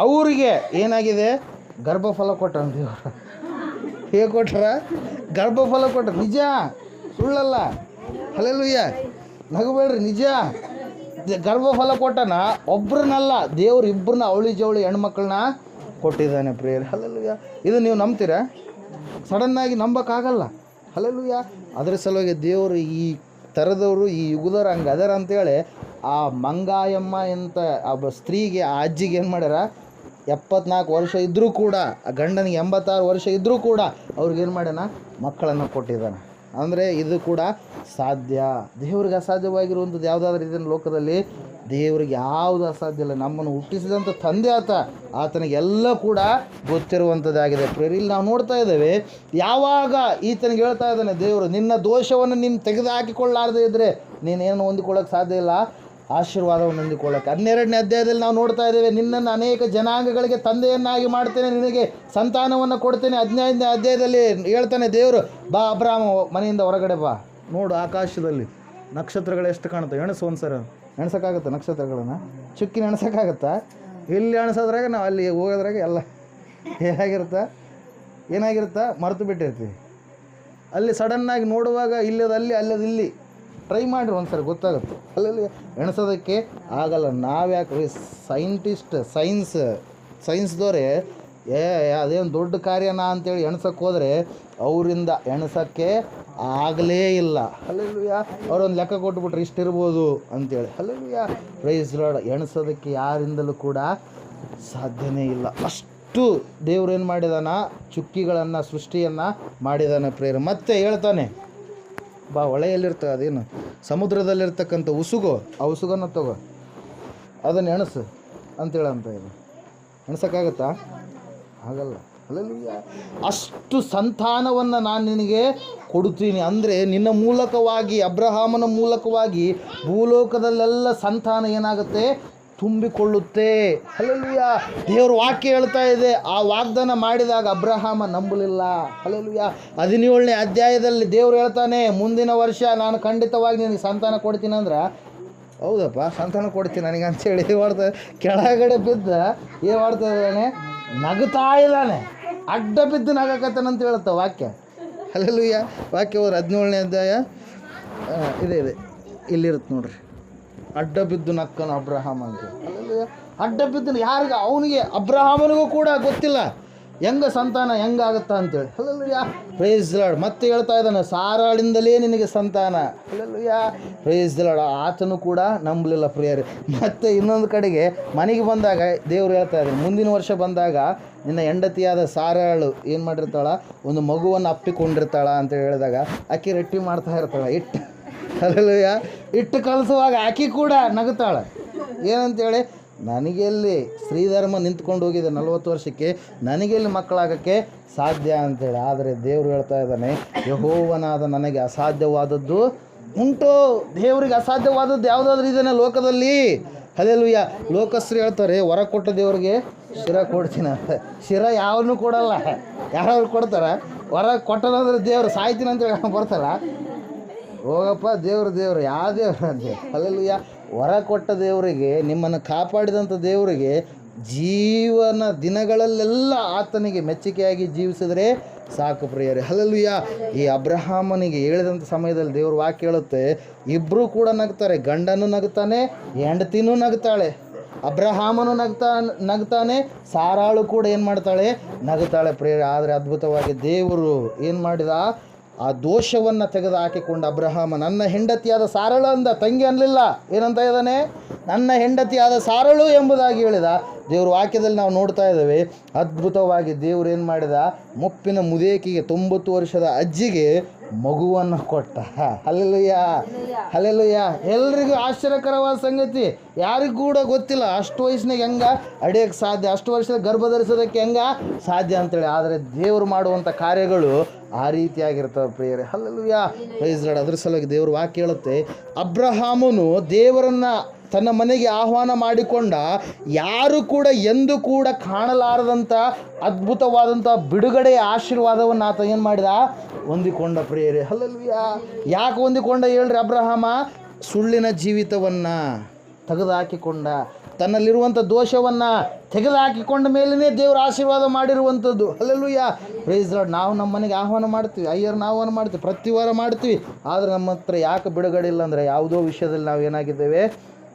ಅವರಿಗೆ ಏನಾಗಿದೆ? ಗರ್ಭಫಲ ಕೊಟ್ಟರು ದೇವರು. ಹೇಗೆ ಕೊಟ್ಟಾರ? ಗರ್ಭಫಲ ಕೊಟ್ಟರು. ನಿಜ, ಸುಳ್ಳಲ್ಲ. ಹಲ್ಲೆಲೂಯಾ. ನಗಬೇಡ್ರಿ, ನಿಜ. ಗರ್ಭಫಲ ಕೊಟ್ಟನ. ಒಬ್ರನ್ನಲ್ಲ, ದೇವ್ರು ಇಬ್ಬರನ್ನ ಅವಳಿ ಜವಳಿ ಹೆಣ್ಮಕ್ಳನ್ನ ಕೊಟ್ಟಿದ್ದಾನೆ ಪ್ರೇಯರ್. ಹಲ್ಲೆಲೂಯಾ. ಇದು ನೀವು ನಂಬ್ತೀರಾ? ಸಡನ್ನಾಗಿ ನಂಬೋಕ್ಕಾಗಲ್ಲ. ಹಲ್ಲೆಲೂಯಾ. ಅದರ ಸಲುವಾಗಿ ದೇವರು ಈ ಥರದವರು, ಈ ಯುಗದವ್ರು ಹಂಗೆ ಅದರ ಅಂತೇಳಿ ಆ ಮಂಗಾಯಮ್ಮ ಅಂತ ಆ ಸ್ತ್ರೀಗೆ, ಆ ಅಜ್ಜಿಗೆ ಏನು ಮಾಡ್ಯಾರ? 74 ವರ್ಷ ಇದ್ದರೂ ಕೂಡ, ಆ ಗಂಡನಿಗೆ 86 ವರ್ಷ ಇದ್ದರೂ ಕೂಡ ಅವ್ರಿಗೇನು ಮಾಡ್ಯಾನ? ಮಕ್ಕಳನ್ನು ಕೊಟ್ಟಿದ್ದಾನೆ. ಅಂದರೆ ಇದು ಕೂಡ ಸಾಧ್ಯ. ದೇವ್ರಿಗೆ ಅಸಾಧ್ಯವಾಗಿರುವಂಥದ್ದು ಯಾವುದಾದ್ರೂ ಇದನ್ನು ಲೋಕದಲ್ಲಿ ದೇವ್ರಿಗೆ ಯಾವುದು ಅಸಾಧ್ಯ ಇಲ್ಲ. ನಮ್ಮನ್ನು ಹುಟ್ಟಿಸಿದಂಥ ತಂದೆ ಆತನಿಗೆಲ್ಲ ಕೂಡ ಗೊತ್ತಿರುವಂಥದ್ದಾಗಿದೆ. ಇಲ್ಲಿ ನಾವು ನೋಡ್ತಾ ಇದ್ದೇವೆ, ಯಾವಾಗ ಈತನಿಗೆ ಹೇಳ್ತಾ ಇದ್ದಾನೆ ದೇವರು, ನಿನ್ನ ದೋಷವನ್ನು ನೀನು ತೆಗೆದು ಹಾಕಿಕೊಳ್ಳಾರದೇ ಇದ್ದರೆ ನೀನೇನು ಹೊಂದಿಕೊಳ್ಳೋಕೆ ಸಾಧ್ಯ ಇಲ್ಲ. ಆಶೀರ್ವಾದವನ್ನು ಹೊಂದಿಕೊಳ್ಳಕ್ಕೆ. 12ನೇ ಅಧ್ಯಾಯದಲ್ಲಿ ನಾವು ನೋಡ್ತಾ ಇದ್ದೇವೆ, ನಿನ್ನನ್ನು ಅನೇಕ ಜನಾಂಗಗಳಿಗೆ ತಂದೆಯನ್ನಾಗಿ ಮಾಡ್ತೇನೆ, ನಿನಗೆ ಸಂತಾನವನ್ನು ಕೊಡ್ತೇನೆ. 15ನೇ ಅಧ್ಯಾಯದಲ್ಲಿ ಹೇಳ್ತಾನೆ ದೇವರು, ಬಾ ಅಬ್ರಾಮ ಮನೆಯಿಂದ ಹೊರಗಡೆ ಬಾ, ನೋಡು ಆಕಾಶದಲ್ಲಿ ನಕ್ಷತ್ರಗಳು ಎಷ್ಟು ಕಾಣುತ್ತೆ, ಎಣಸು ಒಂದ್ಸರ. ಎಣ್ಸೋಕ್ಕಾಗತ್ತಾ ನಕ್ಷತ್ರಗಳನ್ನು? ಚುಕ್ಕಿನ ಎಣ್ಸೋಕ್ಕಾಗತ್ತಾ? ಇಲ್ಲಿ ಎಣ್ಸೋದ್ರಾಗ ನಾವು ಅಲ್ಲಿ ಹೋಗೋದ್ರಾಗ ಎಲ್ಲ ಏನಾಗಿರುತ್ತಾ ಮರೆತು ಬಿಟ್ಟಿರ್ತೀವಿ. ಅಲ್ಲಿ ಸಡನ್ನಾಗಿ ನೋಡುವಾಗ ಇಲ್ಲದಲ್ಲಿ ಅಲ್ಲದಿಲ್ಲಿ ಟ್ರೈ ಮಾಡಿರಿ ಒಂದ್ಸರಿ, ಗೊತ್ತಾಗುತ್ತೆ. ಅಲ್ಲಲ್ಲಿ ಎಣಿಸೋದಕ್ಕೆ ಆಗಲ್ಲ. ನಾವ್ಯಾಕೆ ಸೈನ್ಸ್ದವರೇ ಅದೇನು ದೊಡ್ಡ ಕಾರ್ಯನಾ ಅಂತೇಳಿ ಎಣ್ಸೋಕ್ಕೆ ಹೋದರೆ ಅವರಿಂದ ಎಣ್ಸೋಕ್ಕೆ ಆಗಲೇ ಇಲ್ಲ. ಹಲ್ಲೆಲೂಯಾ. ಅವರೊಂದು ಲೆಕ್ಕ ಕೊಟ್ಬಿಟ್ರೆ ಇಷ್ಟಿರ್ಬೋದು ಅಂತೇಳಿ. Hallelujah, praise lord. ಎಣ್ಸೋದಕ್ಕೆ ಯಾರಿಂದಲೂ ಕೂಡ ಸಾಧ್ಯನೇ ಇಲ್ಲ. ಅಷ್ಟು ದೇವ್ರು ಏನು ಮಾಡಿದಾನ, ಚುಕ್ಕಿಗಳನ್ನು ಸೃಷ್ಟಿಯನ್ನು ಮಾಡಿದಾನೆ ಪ್ರೇರೆ. ಮತ್ತೆ ಹೇಳ್ತಾನೆ, ಬಾ ಹೊಳೆಯಲ್ಲಿರ್ತವೆ, ಅದೇನು ಸಮುದ್ರದಲ್ಲಿರ್ತಕ್ಕಂಥ ಉಸುಗು, ಆ ಉಸುಗನ್ನು ತಗೋ, ಅದನ್ನು ಎಣಸು ಅಂತೇಳಂತ. ಇದು ಎಣ್ಸೋಕ್ಕಾಗತ್ತಾ? ಆಗಲ್ಲ. ಹಲ್ಲೆಲೂಯಾ. ಅಷ್ಟು ಸಂತಾನವನ್ನು ನಾನು ನಿನಗೆ ಕೊಡುತ್ತೀನಿ. ಅಂದರೆ ನಿನ್ನ ಮೂಲಕವಾಗಿ, ಅಬ್ರಹಾಮನ ಮೂಲಕವಾಗಿ ಭೂಲೋಕದಲ್ಲೆಲ್ಲ ಸಂತಾನ ಏನಾಗುತ್ತೆ, ತುಂಬಿಕೊಳ್ಳುತ್ತೆ. ಹಲ್ಲೆಲೂಯಾ. ದೇವರು ವಾಕ್ಯ ಹೇಳ್ತಾ ಇದೆ. ಆ ವಾಗ್ದಾನ ಮಾಡಿದಾಗ ಅಬ್ರಹಾಮ ನಂಬಲಿಲ್ಲ. ಹಲ್ಲೆಲೂಯಾ. 17ನೇ ಅಧ್ಯಾಯದಲ್ಲಿ ದೇವರು ಹೇಳ್ತಾನೆ, ಮುಂದಿನ ವರ್ಷ ನಾನು ಖಂಡಿತವಾಗಿ ನಿನಗೆ ಸಂತಾನ ಕೊಡ್ತೀನಿ ಅಂದ್ರೆ, ಹೌದಪ್ಪ ಸಂತಾನ ಕೊಡ್ತೀನಿ ನನಗೆ ಅಂತೇಳಿ ಮಾಡ್ತಾ ಕೆಳಗಡೆ ಬಿದ್ದ ಏನು ಮಾಡ್ತಾ ಇದ್ದಾನೆ, ನಗುತ್ತಾ ಇದ್ದಾನೆ. ಅಡ್ಡ ಬಿದ್ದು ನಗಕತ್ತಾನಂತ ಹೇಳುತ್ತೆ ವಾಕ್ಯ. ಹಲ್ಲೆಲೂಯಾ. ವಾಕ್ಯ ಹೋದ್ರೆ 17ನೇ ಅಧ್ಯಾಯ ಇದೆ ಇಲ್ಲಿರುತ್ತೆ ನೋಡ್ರಿ. ಅಡ್ಡ ಬಿದ್ದು ನಕ್ಕನು ಅಬ್ರಹಾಮ ಅಂತ. ಹಲ್ಲೆಲೂಯಾ. ಅಡ್ಡ ಬಿದ್ದು ಯಾರಿಗೆ? ಅವನಿಗೆ, ಅಬ್ರಹಾಮನಿಗೂ ಕೂಡ ಗೊತ್ತಿಲ್ಲ ಸಂತಾನ ಹೆಂಗಾಗುತ್ತಾ ಅಂತೇಳಿ. ಹಲ್ಲೆಲೂಯಾ. Praise Lord. ಮತ್ತೆ ಹೇಳ್ತಾ ಇದ್ದಾನೆ, ಸಾರಾಳಿಂದಲೇ ನಿನಗೆ ಸಂತಾನ. ಹಲ್ಲೆಲೂಯಾ. Praise Lord. ಆತನು ಕೂಡ ನಂಬಲಿಲ್ಲ ಪ್ರಿಯರೇ. ಮತ್ತು ಇನ್ನೊಂದು ಕಡೆಗೆ ಮನೆಗೆ ಬಂದಾಗ ದೇವ್ರು ಹೇಳ್ತಾ ಇದ್ದಾನೆ, ಮುಂದಿನ ವರ್ಷ ಬಂದಾಗ ನಿನ್ನ ಹೆಂಡತಿಯಾದ ಸಾರಾಳು ಏನು ಮಾಡಿರ್ತಾಳ, ಒಂದು ಮಗುವನ್ನು ಅಪ್ಪಿಕೊಂಡಿರ್ತಾಳ ಅಂತ ಹೇಳಿದಾಗ ಆಕೆ ರೊಟ್ಟಿ ಮಾಡ್ತಾ ಇರ್ತಾಳೆ ಇಟ್ಟು. ಹಲ್ಲೆಲೂಯಾ. ಇಟ್ಟು ಕಳಿಸುವಾಗ ಆಕೆ ಕೂಡ ನಗುತ್ತಾಳೆ. ಏನಂತೇಳಿ, ನನಗೆಲ್ಲಿ ಶ್ರೀಧರ್ಮ ನಿಂತ್ಕೊಂಡು ಹೋಗಿದೆ 40 ವರ್ಷಕ್ಕೆ, ನನಗೆಲ್ಲಿ ಮಕ್ಕಳಾಗೋಕ್ಕೆ ಸಾಧ್ಯ ಅಂತೇಳಿ. ಆದರೆ ದೇವರು ಹೇಳ್ತಾ ಇದ್ದಾನೆ, ಯೆಹೋವನಾದ ನನಗೆ ಅಸಾಧ್ಯವಾದದ್ದು ಉಂಟು. ದೇವರಿಗೆ ಅಸಾಧ್ಯವಾದದ್ದು ಯಾವುದಾದ್ರೂ ಇದೆಯಾ ಲೋಕದಲ್ಲಿ? ಹಲ್ಲೆಲೂಯಾ. ಲೋಕಸ್ಥರು ಹೇಳ್ತಾರೆ, ವರ ಕೊಟ್ಟ ದೇವರಿಗೆ ಶಿರ ಕೊಡ್ತೀನಿ ಅಂತ. ಶಿರ ಯಾವನ್ನೂ ಕೊಡಲ್ಲ. ಯಾರಾದ್ರು ಕೊಡ್ತಾರೆ? ವರ ಕೊಟ್ಟದಂದ್ರೆ ದೇವರು ಸಾಯ್ತೀನಿ ಅಂತೇಳಿ ಬರ್ತಾರ? ಹೋಗಪ್ಪ, ದೇವರು ಯಾವ ದೇವರು ಅಂತ. ಹಲ್ಲೆಲೂಯಾ. ವರ ಕೊಟ್ಟ ದೇವರಿಗೆ, ನಿಮ್ಮನ್ನು ಕಾಪಾಡಿದಂಥ ದೇವರಿಗೆ ಜೀವನ ದಿನಗಳಲ್ಲೆಲ್ಲ ಆತನಿಗೆ ಮೆಚ್ಚುಗೆಯಾಗಿ ಜೀವಿಸಿದರೆ ಸಾಕು ಪ್ರಿಯರೇ. ಹಲ್ಲೆಲೂಯಾ. ಈ ಅಬ್ರಹಾಮನಿಗೆ ಹೇಳಿದಂಥ ಸಮಯದಲ್ಲಿ ದೇವ್ರ ವಾಕ್ಯ ಹೇಳುತ್ತೆ, ಇಬ್ಬರೂ ಕೂಡ ನಗ್ತಾರೆ. ಗಂಡನೂ ನಗ್ತಾನೆ, ಹೆಂಡತಿನೂ ನಗ್ತಾಳೆ. ಅಬ್ರಹಾಮನು ನಗ್ತಾನೆ, ಸಾರಾಳು ಕೂಡ ಏನು ಮಾಡ್ತಾಳೆ, ನಗ್ತಾಳೆ ಪ್ರಿಯರೇ. ಆದರೆ ಅದ್ಭುತವಾಗಿ ದೇವರು ಏನು ಮಾಡಿದ, ಆ ದೋಷವನ್ನು ತೆಗೆದು ಹಾಕಿಕೊಂಡು ಅಬ್ರಹಾಮ ನನ್ನ ಹೆಂಡತಿಯಾದ ಸಾರಳು ಅಂದ, ತಂಗಿ ಅನ್ನಲಿಲ್ಲ. ಏನಂತ ಇದ್ದಾನೆ, ನನ್ನ ಹೆಂಡತಿಯಾದ ಸಾರಳು ಎಂಬುದಾಗಿ ಹೇಳಿದ. ದೇವ್ರ ವಾಕ್ಯದಲ್ಲಿ ನಾವು ನೋಡ್ತಾ ಇದ್ದೇವೆ. ಅದ್ಭುತವಾಗಿ ದೇವ್ರು ಏನು ಮಾಡಿದ, ಮುಪ್ಪಿನ ಮುದೇಕಿಗೆ 90 ವರ್ಷದ ಅಜ್ಜಿಗೆ ಮಗುವನ್ನು ಕೊಟ್ಟ. ಹಲ್ಲೆಲೂಯಾ. ಹಲ್ಲೆಲೂಯಾ. ಎಲ್ರಿಗೂ ಆಶ್ಚರ್ಯಕರವಾದ ಸಂಗತಿ. ಯಾರಿಗೂ ಕೂಡ ಗೊತ್ತಿಲ್ಲ ಅಷ್ಟು ವಯಸ್ಸಿನಾಗ ಹೆಂಗೆ ಅಡಿಯೋಕ್ಕೆ ಸಾಧ್ಯ, ಅಷ್ಟು ವರ್ಷದ ಗರ್ಭ ಧರಿಸೋದಕ್ಕೆ ಹೆಂಗೆ ಸಾಧ್ಯ ಅಂತೇಳಿ. ಆದರೆ ದೇವರು ಮಾಡುವಂಥ ಕಾರ್ಯಗಳು ಆ ರೀತಿಯಾಗಿರ್ತವೆ ಪ್ರಿಯರೇ. ಹಲ್ಲೆಲೂಯಾ. Praise Lord. ಅದ್ರ ಸಲುವಾಗಿ ದೇವ್ರ ವಾಕ್ಯ ಹೇಳುತ್ತೆ, ಅಬ್ರಹಾಮನು ದೇವರನ್ನು ತನ್ನ ಮನೆಗೆ ಆಹ್ವಾನ ಮಾಡಿಕೊಂಡ, ಯಾರು ಕೂಡ ಎಂದೂ ಕೂಡ ಕಾಣಲಾರದಂಥ ಅದ್ಭುತವಾದಂಥ ಬಿಡುಗಡೆಯ ಆಶೀರ್ವಾದವನ್ನು ಆತ ಏನು ಮಾಡಿದ, ಹೊಂದಿಕೊಂಡ ಪ್ರಿಯರೇ. ಹಲ್ಲೆಲೂಯಾ. ಯಾಕೆ ಹೊಂದಿಕೊಂಡ ಹೇಳ್ರಿ? ಅಬ್ರಹಾಮ ಸುಳ್ಳಿನ ಜೀವಿತವನ್ನು ತೆಗೆದುಹಾಕಿಕೊಂಡ, ತನ್ನಲ್ಲಿರುವಂಥ ದೋಷವನ್ನು ತೆಗೆದುಹಾಕಿಕೊಂಡ ಮೇಲೇ ದೇವರ ಆಶೀರ್ವಾದ ಮಾಡಿರುವಂಥದ್ದು. ಹಲ್ಲೆಲೂಯಾ. Praise Lord. ನಾವು ನಮ್ಮ ಮನೆಗೆ ಆಹ್ವಾನ ಮಾಡ್ತೀವಿ, ಅಯ್ಯರ್ನ ಆಹ್ವಾನ ಮಾಡ್ತೀವಿ, ಪ್ರತಿ ವಾರ ಮಾಡ್ತೀವಿ. ಆದರೆ ನಮ್ಮ ಹತ್ರ ಯಾಕೆ ಬಿಡುಗಡೆ ಇಲ್ಲ ಅಂದರೆ, ಯಾವುದೋ ವಿಷಯದಲ್ಲಿ ನಾವು ಏನಾಗಿದ್ದೇವೆ,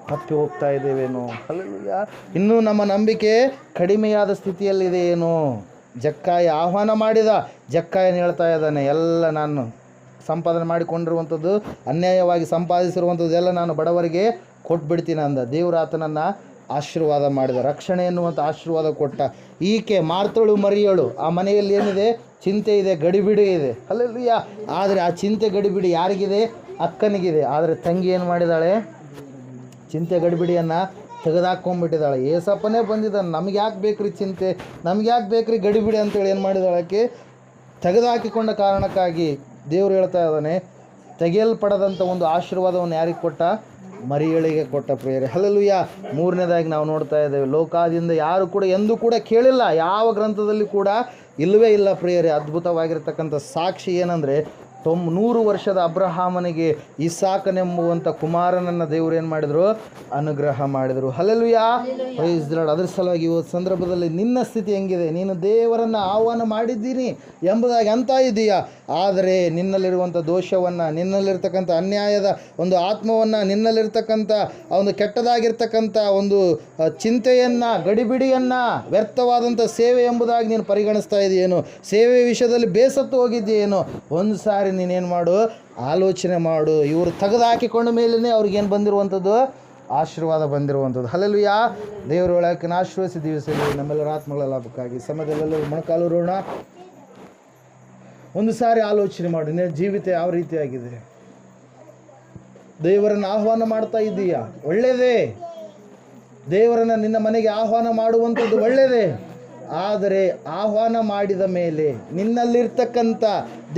ತಪ್ಪಿ ಹೋಗ್ತಾ ಇದ್ದೇವೇನೋ. ಹಲ್ಲೆಲೂಯಾ. ಇನ್ನೂ ನಮ್ಮ ನಂಬಿಕೆ ಕಡಿಮೆಯಾದ ಸ್ಥಿತಿಯಲ್ಲಿದೆ ಏನೋ. ಜಕ್ಕಾಯ ಆಹ್ವಾನ ಮಾಡಿದ. ಜಕ್ಕಾಯನ ಹೇಳ್ತಾ ಇದ್ದಾನೆ, ಎಲ್ಲ ನಾನು ಸಂಪಾದನೆ ಮಾಡಿಕೊಂಡಿರುವಂಥದ್ದು, ಅನ್ಯಾಯವಾಗಿ ಸಂಪಾದಿಸಿರುವಂಥದ್ದು ಎಲ್ಲ ನಾನು ಬಡವರಿಗೆ ಕೊಟ್ಬಿಡ್ತೀನಿ ಅಂದ. ದೇವರು ಆತನನ್ನು ಆಶೀರ್ವಾದ ಮಾಡಿದ, ರಕ್ಷಣೆ ಎನ್ನುವಂಥ ಆಶೀರ್ವಾದ ಕೊಟ್ಟ. ಈಕೆ ಮಾರ್ತಳು ಮರಿಯಳು, ಆ ಮನೆಯಲ್ಲಿ ಏನಿದೆ, ಚಿಂತೆ ಇದೆ, ಗಡಿಬಿಡಿ ಇದೆ. ಹಲ್ಲೆಲೂಯಾ. ಆದರೆ ಆ ಚಿಂತೆ ಗಡಿಬಿಡಿ ಯಾರಿಗಿದೆ? ಅಕ್ಕನಿಗಿದೆ. ಆದರೆ ತಂಗಿ ಏನು ಮಾಡಿದಾಳೆ, ಚಿಂತೆ ಗಡಿಬಿಡಿಯನ್ನು ತೆಗೆದಾಕೊಂಡ್ಬಿಟ್ಟಿದ್ದಾಳೆ. ಏಸಪ್ಪನೇ ಬಂದಿದ್ದಾನೆ, ನಮ್ಗೆ ಯಾಕೆ ಬೇಕ್ರಿ ಚಿಂತೆ, ನಮ್ಗೆ ಯಾಕೆ ಬೇಕ್ರಿ ಗಡಿಬಿಡಿ ಅಂತೇಳಿ ಏನು ಮಾಡಿದಾಳೆ ಆಕೆ, ತೆಗೆದುಹಾಕಿಕೊಂಡ ಕಾರಣಕ್ಕಾಗಿ ದೇವರು ಹೇಳ್ತಾ ಇದ್ದಾನೆ, ತೆಗೆಯಲ್ಪಡದಂಥ ಒಂದು ಆಶೀರ್ವಾದವನ್ನು ಯಾರಿಗೆ ಕೊಟ್ಟ? ಮರಿಯಳಿಗೆ ಕೊಟ್ಟ ಪ್ರಿಯರೇ. ಹಲ್ಲೆಲೂಯಾ. ಮೂರನೇದಾಗಿ ನಾವು ನೋಡ್ತಾ ಇದ್ದೇವೆ, ಲೋಕಾದಿಂದ ಯಾರು ಕೂಡ ಎಂದೂ ಕೂಡ ಕೇಳಿಲ್ಲ, ಯಾವ ಗ್ರಂಥದಲ್ಲಿ ಕೂಡ ಇಲ್ಲವೇ ಇಲ್ಲ ಪ್ರಿಯರೇ. ಅದ್ಭುತವಾಗಿರ್ತಕ್ಕಂಥ ಸಾಕ್ಷಿ ಏನಂದರೆ, 100 ವರ್ಷದ ಅಬ್ರಹಾಮನಿಗೆ ಇಸಾಕನೆಂಬುವಂಥ ಕುಮಾರನನ್ನು ದೇವರು ಏನು ಮಾಡಿದರು? ಅನುಗ್ರಹ ಮಾಡಿದರು. ಹಲ್ಲೆಲೂಯಾ. Praise the Lord. ಅದರ ಸಲುವಾಗಿ ಇವತ್ತು ಸಂದರ್ಭದಲ್ಲಿ ನಿನ್ನ ಸ್ಥಿತಿ ಹೆಂಗಿದೆ? ನೀನು ದೇವರನ್ನು ಆಹ್ವಾನ ಮಾಡಿದ್ದೀನಿ ಎಂಬುದಾಗಿ ಅಂತ ಇದೆಯಾ? ಆದರೆ ನಿನ್ನಲ್ಲಿರುವಂಥ ದೋಷವನ್ನು, ನಿನ್ನಲ್ಲಿರ್ತಕ್ಕಂಥ ಅನ್ಯಾಯದ ಒಂದು ಆತ್ಮವನ್ನು, ನಿನ್ನಲ್ಲಿರ್ತಕ್ಕಂಥ ಒಂದು ಕೆಟ್ಟದಾಗಿರ್ತಕ್ಕಂಥ ಒಂದು ಚಿಂತೆಯನ್ನು, ಗಡಿಬಿಡಿಯನ್ನು, ವ್ಯರ್ಥವಾದಂಥ ಸೇವೆ ಎಂಬುದಾಗಿ ನೀನು ಪರಿಗಣಿಸ್ತಾ ಇದೆಯೇನು? ಸೇವೆ ವಿಷಯದಲ್ಲಿ ಬೇಸತ್ತು ಹೋಗಿದ್ದೀಯೇನು? ಒಂದು ಸಾರಿ ನೀನೇನು ಮಾಡು, ಆಲೋಚನೆ ಮಾಡು. ಇವರು ತೆಗೆದುಹಾಕಿಕೊಂಡ ಮೇಲೇ ಅವ್ರಿಗೇನು ಬಂದಿರುವಂಥದ್ದು? ಆಶೀರ್ವಾದ ಬಂದಿರುವಂಥದ್ದು. ಹಲ್ಲೆಲೂಯಾ. ದೇವರ ಒಳಗಿನ ಆಶೀರ್ವದಿಸಿ ದಿವಸದಲ್ಲಿ ನಮ್ಮೆಲ್ಲರ ಆತ್ಮಗಳ ಲಾಭಕ್ಕಾಗಿ ಸಮಯದಲ್ಲೆಲ್ಲರೂ ಮೊಣಕಾಲೂರೋಣ. ಒಂದು ಸಾರಿ ಆಲೋಚನೆ ಮಾಡು, ನಿನ್ನ ಜೀವಿತ ಯಾವ ರೀತಿಯಾಗಿದೆ? ದೇವರನ್ನು ಆಹ್ವಾನ ಮಾಡ್ತಾ ಇದ್ದೀಯಾ? ಒಳ್ಳೆಯದೇ. ದೇವರನ್ನು ನಿನ್ನ ಮನೆಗೆ ಆಹ್ವಾನ ಮಾಡುವಂಥದ್ದು ಒಳ್ಳೆಯದೇ. ಆದರೆ ಆಹ್ವಾನ ಮಾಡಿದ ಮೇಲೆ ನಿನ್ನಲ್ಲಿರ್ತಕ್ಕಂಥ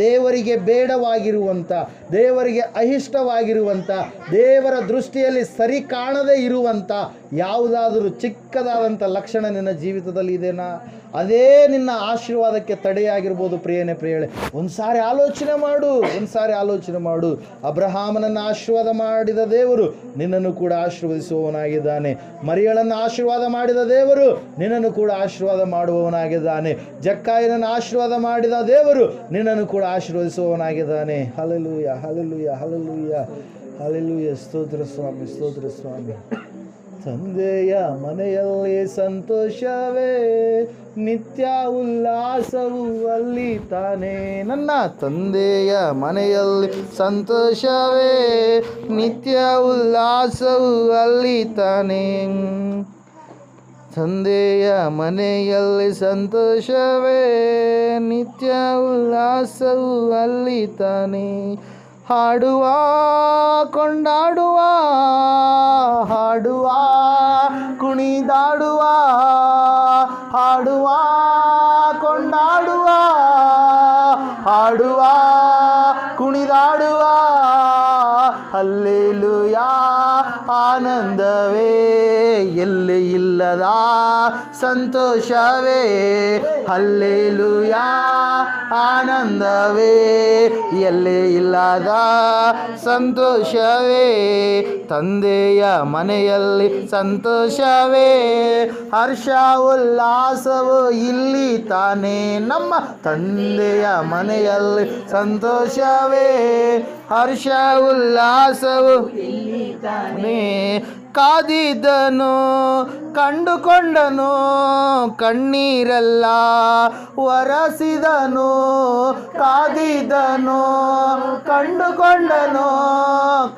ದೇವರಿಗೆ ಬೇಡವಾಗಿರುವಂಥ, ದೇವರಿಗೆ ಅಹಿಷ್ಟವಾಗಿರುವಂಥ, ದೇವರ ದೃಷ್ಟಿಯಲ್ಲಿ ಸರಿ ಕಾಣದೇ ಇರುವಂಥ ಯಾವುದಾದರೂ ಚಿಕ್ಕದಾದಂಥ ಲಕ್ಷಣ ನಿನ್ನ ಜೀವಿತದಲ್ಲಿ ಇದೆನಾ? ಅದೇ ನಿನ್ನ ಆಶೀರ್ವಾದಕ್ಕೆ ತಡೆಯಾಗಿರ್ಬೋದು. ಪ್ರಿಯಳೇ, ಒಂದು ಸಾರಿ ಆಲೋಚನೆ ಮಾಡು, ಒಂದು ಸಾರಿ ಆಲೋಚನೆ ಮಾಡು. ಅಬ್ರಹಾಮನನ್ನು ಆಶೀರ್ವಾದ ಮಾಡಿದ ದೇವರು ನಿನ್ನನ್ನು ಕೂಡ ಆಶೀರ್ವದಿಸುವವನಾಗಿದ್ದಾನೆ. ಮರಿಯಳನ್ನು ಆಶೀರ್ವಾದ ಮಾಡಿದ ದೇವರು ನಿನ್ನನ್ನು ಕೂಡ ಆಶೀರ್ವಾದ ಮಾಡುವವನಾಗಿದ್ದಾನೆ. ಜಕ್ಕಾಯನನ್ನು ಆಶೀರ್ವಾದ ಮಾಡಿದ ದೇವರು ನಿನ್ನನ್ನು ಕೂಡ ಆಶೀರ್ವದಿಸುವವನಾಗಿದ್ದಾನೆ. Hallelujah, hallelujah, hallelujah, hallelujah. ಸ್ತೋತ್ರ ಸ್ವಾಮಿ, ಸ್ತೋತ್ರ ಸ್ವಾಮಿ. ತಂದೆಯ ಮನೆಯಲ್ಲಿ ಸಂತೋಷವೇ, ನಿತ್ಯ ಉಲ್ಲಾಸವು ಅಲ್ಲಿ ತಾನೇ. ನನ್ನ ತಂದೆಯ ಮನೆಯಲ್ಲಿ ಸಂತೋಷವೇ, ನಿತ್ಯ ಉಲ್ಲಾಸವು ಅಲ್ಲಿ ತಾನೇ. ತಂದೆಯ ಮನೆಯಲ್ಲಿ ಸಂತೋಷವೇ, ನಿತ್ಯ ಉಲ್ಲಾಸವು ಅಲ್ಲಿ ತಾನೇ. ಹಾಡುವ, ಕೊಂಡಾಡುವ, ಹಾಡುವ, ಕುಣಿದಾಡುವ, ಹಾಡುವ, ಕೊಂಡಾಡುವ, ಹಾಡುವ, ಕುಣಿದಾಡುವ. ಹಲ್ಲೆಲೂಯಾ. ಆನಂದವೇ, ಎಲ್ಲಿ ಇಲ್ಲದ ಸಂತೋಷವೇ. ಹಲ್ಲೆಲೂಯಾ. ಆನಂದವೇ, ಎಲ್ಲಿ ಇಲ್ಲದ ಸಂತೋಷವೇ. ತಂದೆಯ ಮನೆಯಲ್ಲಿ ಸಂತೋಷವೇ, ಹರ್ಷ ಉಲ್ಲಾಸವು ಇಲ್ಲಿ ತಾನೇ. ನಮ್ಮ ತಂದೆಯ ಮನೆಯಲ್ಲಿ ಸಂತೋಷವೇ, ಹರ್ಷ ಉಲ್ಲಾಸವು ಇಲ್ಲಿ ತಾನೇ. ಕಾದಿದ್ದನು, ಕಂಡುಕೊಂಡನು, ಕಣ್ಣೀರೆಲ್ಲ ಒರೆಸಿದನು. ಕಾದಿದ್ದನು, ಕಂಡುಕೊಂಡನು,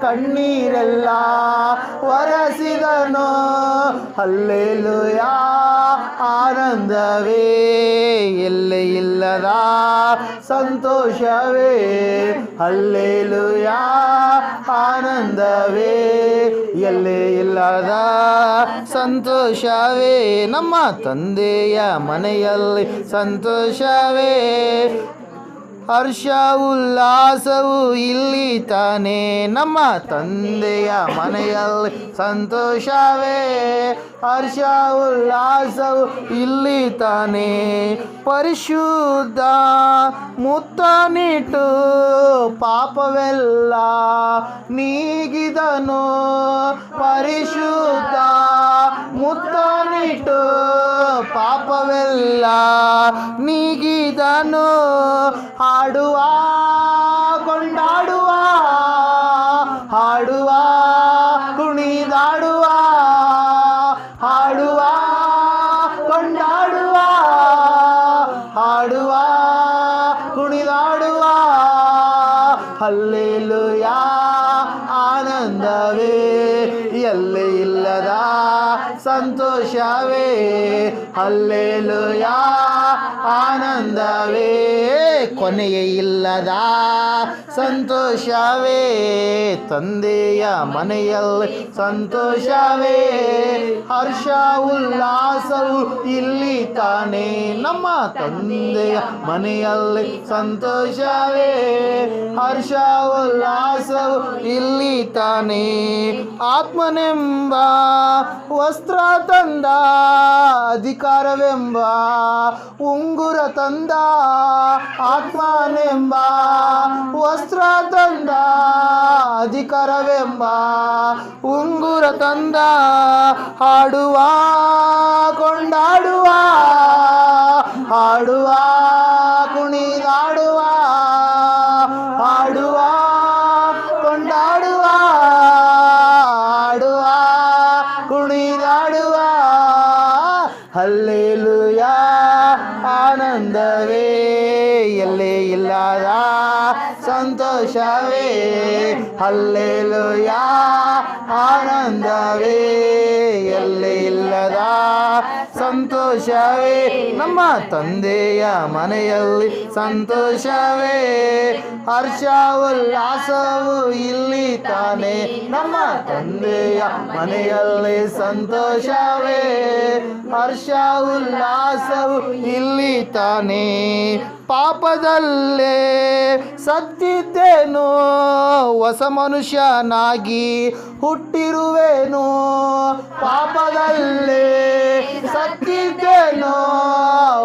ಕಣ್ಣೀರೆಲ್ಲ ಒರೆಸಿದನು. ಹಲ್ಲೆಲೂಯಾ. ಆನಂದವೇ, ಎಲ್ಲೇ ಇಲ್ಲದ ಸಂತೋಷವೇ. ಹಲ್ಲೆಲೂಯಾ. ಆನಂದವೇ, ಎಲ್ಲೇ ಇಲ್ಲದ ಸಂತೋಷವೇ. ನಮ್ಮ ತಂದೆಯ ಮನೆಯಲ್ಲಿ ಸಂತೋಷವೇ, ಹರ್ಷ ಉಲ್ಲಾಸವು ಇಲ್ಲಿ ತಾನೇ. ನಮ್ಮ ತಂದೆಯ ಮನೆಯಲ್ಲಿ ಸಂತೋಷವೇ, ಹರ್ಷ ಉಲ್ಲಾಸವು ಇಲ್ಲಿ ತಾನೇ. ಪರಿಶುದ್ಧ ಮುತ್ತನಿಟ್ಟು ಪಾಪವೆಲ್ಲ ನೀಗಿದನು. ಪರಿಶುದ್ಧ ಮುತ್ತನಿಟ್ಟು ಪಾಪವೆಲ್ಲ ನೀಗಿದನು. ಹಾಡುವ, ಕೊಂಡಾಡುವ, ಹಾಡುವ, ಕುಣಿದಾಡುವ, ಹಾಡುವ, ಕೊಂಡಾಡುವ, ಹಾಡುವ, ಕುಣಿದಾಡುವ. ಹಲ್ಲೆಲೂಯಾ. ಆನಂದವೇ, ಎಲ್ಲೇ ಇಲ್ಲದ ಸಂತೋಷವೇ. ಹಲ್ಲೆಲೂಯಾ. ಆನಂದವೇ, ಕೊನೆಯೇ ಇಲ್ಲದ ಸಂತೋಷವೇ. ತಂದೆಯ ಮನೆಯಲ್ಲಿ ಸಂತೋಷವೇ, ಹರ್ಷ ಉಲ್ಲಾಸವು ಇಲ್ಲಿ ತಾನೇ. ನಮ್ಮ ತಂದೆಯ ಮನೆಯಲ್ಲಿ ಸಂತೋಷವೇ, ಹರ್ಷ ಉಲ್ಲಾಸವು ಇಲ್ಲಿ ತಾನೇ. ಆತ್ಮನೆಂಬ ವಸ್ತ್ರ ತಂದ, ಅಧಿಕಾರವೆಂಬ ಉಂಗುರ ತಂದ. ಆತ್ಮನೆಂಬ ವಸ್ತ್ರ ತಂದ, ಅಧಿಕಾರವೆಂಬ ಉಂಗುರ ತಂದ. ಹಾಡುವ ಕೊಂಡಾಡುವ, ಹಾಡುವ ಕುಣಿದಾಡುವ, ಹಾಡುವ ಕೊಂಡಾಡುವ, ಹಾಡುವ ಕುಣಿದಾಡುವ. ಹಲ್ಲೆಲೂಯಾ ಆನಂದವೇ, ಎಲ್ಲೇ ಇಲ್ಲದ ಸಂತೋಷವೇ. ಹಲ್ಲೆಲೂಯಾ ಆನಂದವೇ, ಎಲ್ಲೇ ಇಲ್ಲದ ಸಂತೋಷವೇ. ನಮ್ಮ ತಂದೆಯ ಮನೆಯಲ್ಲಿ ಸಂತೋಷವೇ, ಹರ್ಷ ಉಲ್ಲಾಸವು ಇಲ್ಲಿ ತಾನೇ. ನಮ್ಮ ತಂದೆಯ ಮನೆಯಲ್ಲಿ ಸಂತೋಷವೇ, ಹರ್ಷ ಉಲ್ಲಾಸವು ಇಲ್ಲಿ ತಾನೇ. ಪಾಪದಲ್ಲೇ ಸತ್ತಿದ್ದೇನು, ಹೊಸ ಮನುಷ್ಯನಾಗಿ ಹುಟ್ಟಿರುವೆನು. ಪಾಪದಲ್ಲೇ ಸತ್ತಿದ್ದೇನು,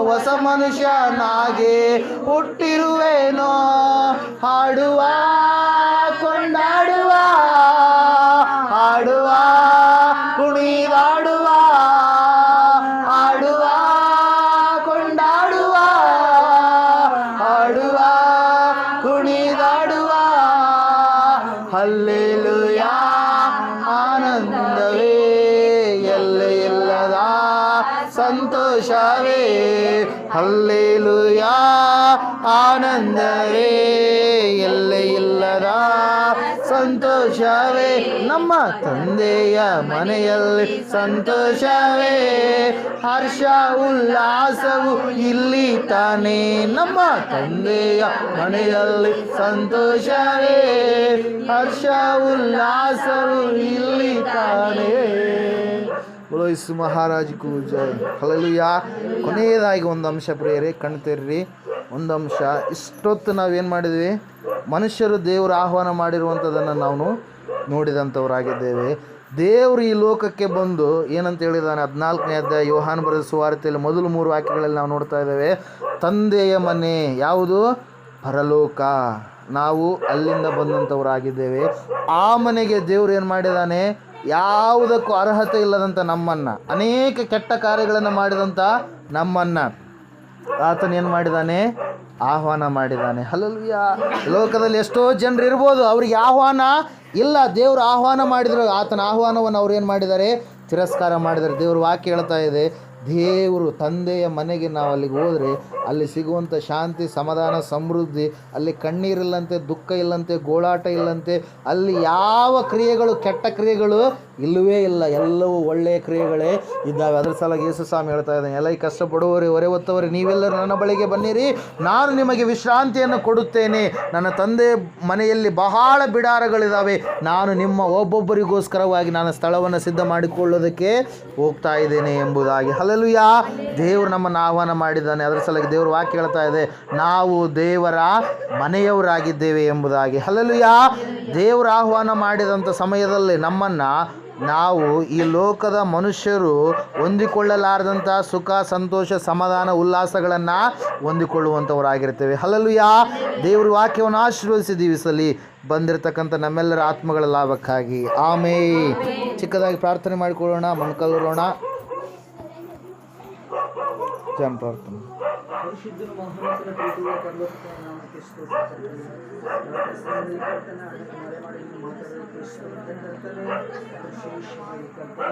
ಹೊಸ ಮನುಷ್ಯನಾಗಿ ಹುಟ್ಟಿರುವೆನು. ಹಾಡುವ ಕೊಂಡಾಡುವ, ಹಾಡುವ ಕುಣಿದಾಡುವ, ಹಾಡುವ ಕೊಂಡಾಡುವ, ಹಾಡುವ ಕುಣಿದಾಡುವ. ಹಲ್ಲೆಲೂಯಾ ಆನಂದವೇ, ಎಲ್ಲೇ ಇಲ್ಲದ ಸಂತೋಷವೇ. ಹಲ್ಲೆಲೂಯಾ ಆನಂದವೇ, ಎಲ್ಲೇ ಇಲ್ಲದ ಸಂತೋಷವೇ. ನಮ್ಮ ತಂದೆಯ ಮನೆಯಲ್ಲಿ ಸಂತೋಷವೇ, ಹರ್ಷ ಉಲ್ಲಾಸವು ಇಲ್ಲಿ ತಾನೇ. ನಮ್ಮ ತಂದೆಯ ಮನೆಯಲ್ಲಿ ಸಂತೋಷವೇ, ಹರ್ಷ ಉಲ್ಲಾಸವು ಇಲ್ಲಿ ತಾನೇ. बोलो यीशु महाराज को जय. ಹಲ್ಲೆಲೂಯಾ. ಕೊನೆಯದಾಗಿ ಒಂದು ಅಂಶ ಪ್ರಿಯರೇ, ಕಣ್ತೆರ್ರಿ. ಒಂದು ಅಂಶ, ಇಷ್ಟೊತ್ತು ನಾವೇನು ಮಾಡಿದ್ವಿ, ಮನುಷ್ಯರು ದೇವರು ಆಹ್ವಾನ ಮಾಡಿರುವಂಥದ್ದನ್ನು ನಾವು ನೋಡಿದಂಥವರಾಗಿದ್ದೇವೆ. ದೇವರು ಈ ಲೋಕಕ್ಕೆ ಬಂದು ಏನಂತ ಹೇಳಿದಾನೆ, 14ನೇ ಅಧ್ಯಾಯ ಯೋಹಾನ ಬರೆದ ಸುವಾರ್ತೆಯಲ್ಲಿ ಮೊದಲು 3 ವಾಕ್ಯಗಳಲ್ಲಿ ನಾವು ನೋಡ್ತಾ ಇದ್ದೇವೆ. ತಂದೆಯ ಮನೆ ಯಾವುದು? ಪರಲೋಕ. ನಾವು ಅಲ್ಲಿಂದ ಬಂದಂಥವರಾಗಿದ್ದೇವೆ. ಆ ಮನೆಗೆ ದೇವರು ಏನು ಮಾಡಿದ್ದಾನೆ, ಯಾವುದಕ್ಕೂ ಅರ್ಹತೆ ಇಲ್ಲದಂಥ ನಮ್ಮನ್ನು, ಅನೇಕ ಕೆಟ್ಟ ಕಾರ್ಯಗಳನ್ನು ಮಾಡಿದಂಥ ನಮ್ಮನ್ನು ಆತನೇನು ಮಾಡಿದ್ದಾನೆ, ಆಹ್ವಾನ ಮಾಡಿದ್ದಾನೆ. ಹಲ್ಲೆಲೂಯಾ. ಲೋಕದಲ್ಲಿ ಎಷ್ಟೋ ಜನರು ಇರ್ಬೋದು, ಅವ್ರಿಗೆ ಆಹ್ವಾನ ಇಲ್ಲ. ದೇವರು ಆಹ್ವಾನ ಮಾಡಿದ್ರು, ಆತನ ಆಹ್ವಾನವನ್ನು ಅವ್ರು ಏನು ಮಾಡಿದ್ದಾರೆ, ತಿರಸ್ಕಾರ ಮಾಡಿದ್ದಾರೆ. ದೇವರು ವಾಕ್ಯ ಹೇಳ್ತಾ ಇದೆ, ದೇವರು ತಂದೆಯ ಮನೆಗೆ ನಾವು ಅಲ್ಲಿಗೆ ಹೋದರೆ ಅಲ್ಲಿ ಸಿಗುವಂಥ ಶಾಂತಿ, ಸಮಾಧಾನ, ಸಮೃದ್ಧಿ, ಅಲ್ಲಿ ಕಣ್ಣೀರಿಲ್ಲಂತೆ, ದುಃಖ ಇಲ್ಲಂತೆ, ಗೋಳಾಟ ಇಲ್ಲಂತೆ, ಅಲ್ಲಿ ಯಾವ ಕ್ರಿಯೆಗಳು, ಕೆಟ್ಟ ಕ್ರಿಯೆಗಳು ಇಲ್ಲವೇ ಇಲ್ಲ. ಎಲ್ಲವೂ ಒಳ್ಳೆಯ ಕ್ರಿಯೆಗಳೇ ಇದ್ದಾವೆ. ಅದರ ಸಲುವಾಗಿ ಯೇಸು ಸ್ವಾಮಿ ಹೇಳ್ತಾ ಇದ್ದಾನೆ, ಎಲ್ಲ ಕಷ್ಟಪಡುವವರೇ, ಹೊರೆ ಹೊತ್ತವರೇ, ನೀವೆಲ್ಲರೂ ನನ್ನ ಬಳಿಗೆ ಬನ್ನಿರಿ, ನಾನು ನಿಮಗೆ ವಿಶ್ರಾಂತಿಯನ್ನು ಕೊಡುತ್ತೇನೆ. ನನ್ನ ತಂದೆ ಮನೆಯಲ್ಲಿ ಬಹಳ ಬಿಡಾರಗಳಿದ್ದಾವೆ, ನಾನು ನಿಮ್ಮ ಒಬ್ಬೊಬ್ಬರಿಗೋಸ್ಕರವಾಗಿ ನಾನು ಸ್ಥಳವನ್ನು ಸಿದ್ಧ ಮಾಡಿಕೊಳ್ಳೋದಕ್ಕೆ ಹೋಗ್ತಾ ಇದ್ದೇನೆ ಎಂಬುದಾಗಿ. ಹಲ್ಲೆಲೂಯಾ. ದೇವರು ನಮ್ಮನ್ನು ಆಹ್ವಾನ ಮಾಡಿದ್ದಾನೆ. ಅದರ ಸಲುವಾಗಿ ದೇವರು ವಾಕ್ಯ ಹೇಳ್ತಾ ಇದೆ, ನಾವು ದೇವರ ಮನೆಯವರಾಗಿದ್ದೇವೆ ಎಂಬುದಾಗಿ. ಹಲ್ಲೆಲೂಯಾ. ದೇವರು ಆಹ್ವಾನ ಮಾಡಿದಂಥ ಸಮಯದಲ್ಲಿ ನಮ್ಮನ್ನು ನಾವು ಈ ಲೋಕದ ಮನುಷ್ಯರು ಹೊಂದಿಕೊಳ್ಳಲಾರದಂಥ ಸುಖ, ಸಂತೋಷ, ಸಮಾಧಾನ, ಉಲ್ಲಾಸಗಳನ್ನು ಹೊಂದಿಕೊಳ್ಳುವಂಥವರಾಗಿರ್ತೇವೆ. ಹಲ್ಲೆಲೂಯಾ. ದೇವರು ವಾಕ್ಯವನ್ನು ಆಶೀರ್ವದಿಸಿ ದೀವಿಸಲಿ, ಬಂದಿರತಕ್ಕಂಥ ನಮ್ಮೆಲ್ಲರ ಆತ್ಮಗಳ ಲಾಭಕ್ಕಾಗಿ. ಆಮೇಲೆ ಚಿಕ್ಕದಾಗಿ ಪ್ರಾರ್ಥನೆ ಮಾಡಿಕೊಳ್ಳೋಣ, ಮೊಣಕಾಲೂರೋಣ. ಜನ ಪ್ರಾರ್ಥನೆ. ಪರಿಶುದ್ಧನ ಮಹೋನ್ನತನ ಪ್ರೀತಿಯ ಪರಲೋಕದ ನಾಮಕ್ಕೆ ಸ್ತೋತ್ರ.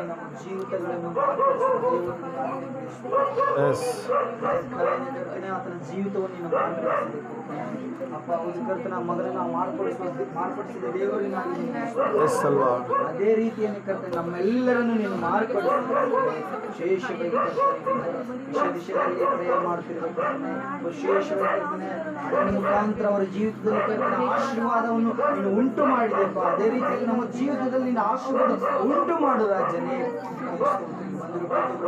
ನಮ್ಮ ಜೀವಿತಗಳನ್ನು ಆತನ ಜೀವಿತವನ್ನು ಮಾರ್ಪಡಿಸಬೇಕು ಅಪ್ಪ. ಒಂದು ಕರ್ತನ ಮಗನನ್ನು ಮಾರ್ಪಡಿಸಿದ ದೇವರಿನಾಗಿ ಅದೇ ರೀತಿಯನ್ನು ಕರ್ತನೆ ನಮ್ಮೆಲ್ಲರನ್ನು ನೀನು ಮಾರ್ಪಡಿಸಬೇಕು. ವಿಶೇಷವಾಗಿ ವಿಷಯದಲ್ಲಿ ಪ್ರೇಯರ್ ಮಾಡ್ತಿರ್ಬೇಕಾದ್ರೆ ವಿಶೇಷವಾಗಿ ಅದರ ಮುಖಾಂತರ ಅವರ ಜೀವಿತದಲ್ಲಿ ಕರ್ತನ ಆಶೀರ್ವಾದವನ್ನು ನೀನು ಉಂಟು ಮಾಡಿದೆಪ್ಪ. ಅದೇ ರೀತಿಯಲ್ಲಿ ನಮ್ಮ ಜೀವಿತದಲ್ಲಿ ನಿನ್ನ ಆಶೀರ್ವಾದ ಉಂಟು ಮಾಡು ರಾಜನೇ.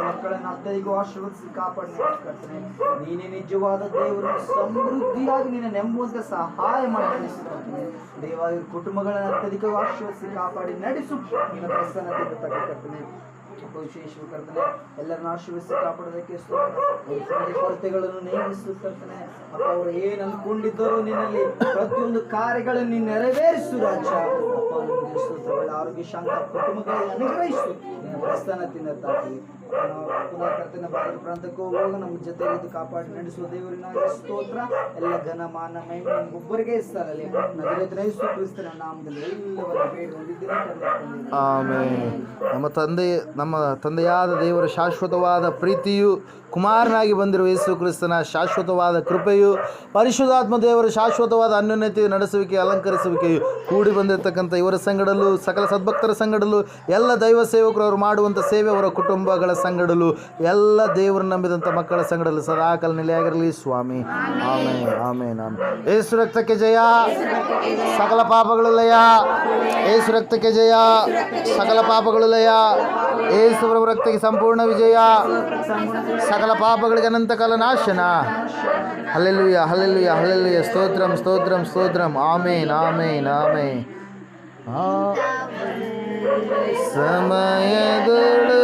ಮಕ್ಕಳನ್ನು ಅದ್ದರಿಗೂ ಆಶೀರ್ವದಿಸಿ ಕಾಪಾಡ್ತೀನಿ. ನೀನೇ ನಿಜವಾದ ದೇವರು, ಸಮೃದ್ಧಿಯಾಗಿ ನಿನ್ನ ನೆಂಬುವಂತೆ ಸಹಾಯ ಮಾಡಿ ನಡೆಸುತ್ತಾರೆ ದೇವಾದ ಕುಟುಂಬಗಳನ್ನು ಅತ್ಯಧಿಕವಾಗಿ ಆಶೀರ್ವದಿಸಿ ಕಾಪಾಡಿ ನಡೆಸು ನಿನ್ನ ಪ್ರಸನ್ನತೆಯಿಂದ ತಕ್ಕರ್ತನೆ ವಿಶೇಷವಾಗಿ ಕರ್ತನೆ ಎಲ್ಲರನ್ನ ಆಶೀರ್ವದಿಸಿ ಕಾಪಾಡೋದಕ್ಕೆ ಕೊರತೆಗಳನ್ನು ನೇಮಿಸುತ್ತರ್ತಾನೆ ಅಪ್ಪ ಅವರು ಏನ್ ಅನ್ಕೊಂಡಿದ್ದರೋ ನಿನ್ನಲ್ಲಿ ಪ್ರತಿಯೊಂದು ಕಾರ್ಯಗಳನ್ನು ನೀನು ನೆರವೇರಿಸು ರಾಜ ಅಪ್ಪ ನಿಮಗೆ ಸ್ತೋತ್ರಗಳ ಆರೋಗ್ಯ ಶಾಂತ ಕುಟುಂಬಗಳಿಗೆ ಅನುಗ್ರಹಿಸು ನಿನ್ನ ಪ್ರಸನ್ನತೆಯಿಂದ ತಾಕಿ ಪುನಃ ಕರ್ತನ ಬಾಗಿಲು ಪ್ರಾಂತಕ್ಕೆ ಹೋಗುವಾಗ ನಮ್ಮ ಜೊತೆ ಇದ್ದು ಕಾಪಾಡಿ ನಡೆಸುವ ದೇವರಿನಾಗ ಸ್ತೋತ್ರ ಎಲ್ಲ ಘನ ಮಾನ ಮಹಿಮೆ ನಿಮಗೊಬ್ಬರಿಗೆ ಇರ್ತಾರಲ್ಲಿ ನಗರದ ಯೇಸು ಕ್ರಿಸ್ತನ ನಾಮದಲ್ಲಿ ಎಲ್ಲವನ್ನ ಬೇಡಿ ಹೊಂದಿದ್ದೀನಿ. ಆಮೆನ್. ನಮ್ಮ ತಂದೆಯಾದ ದೇವರ ಶಾಶ್ವತವಾದ ಪ್ರೀತಿಯು ಕುಮಾರನಾಗಿ ಬಂದಿರುವ ಯೇಸು ಕ್ರಿಸ್ತನ ಶಾಶ್ವತವಾದ ಕೃಪೆಯು ಪರಿಶುದ್ಧಾತ್ಮ ದೇವರ ಶಾಶ್ವತವಾದ ಅನ್ಯೋನ್ಯತೆಯು ನಡೆಸುವಿಕೆ ಅಲಂಕರಿಸುವಿಕೆಯು ಕೂಡಿ ಬಂದಿರತಕ್ಕಂಥ ಇವರ ಸಂಗಡಲು ಸಕಲ ಸದ್ಭಕ್ತರ ಸಂಗಡಲು ಎಲ್ಲ ದೈವ ಸೇವಕರು ಅವರು ಮಾಡುವಂಥ ಸೇವೆ ಅವರ ಕುಟುಂಬಗಳ ಸಂಗಡಲು ಎಲ್ಲ ದೇವರು ನಂಬಿದಂಥ ಮಕ್ಕಳ ಸಂಗಡಲು ಸದಾಕಾಲ ನೆಲೆಯಾಗಿರಲಿ ಸ್ವಾಮಿ. ಆಮೇನ್ ಆಮೇನ್ ಆಮೇನ್. ಯೇಸು ರಕ್ತಕ್ಕೆ ಜಯ, ಸಕಲ ಪಾಪಗಳು ಲಯ. ಯೇಸು ರಕ್ತಕ್ಕೆ ಜಯ, ಸಕಲ ಪಾಪಗಳು ಲಯ. ಯೇಸುವರ ರಕ್ತಕ್ಕೆ ಸಂಪೂರ್ಣ ವಿಜಯ, ಸಕಲ ಪಾಪಗಳಿಗೆ ಅನಂತಕಾಲ ನಾಶನ. Hallelujah hallelujah hallelujah. ಸ್ತೋತ್ರಂ ಸ್ತೋತ್ರಂ ಸ್ತೋತ್ರಂ. Amen amen amen. ಸಮಯಗಳು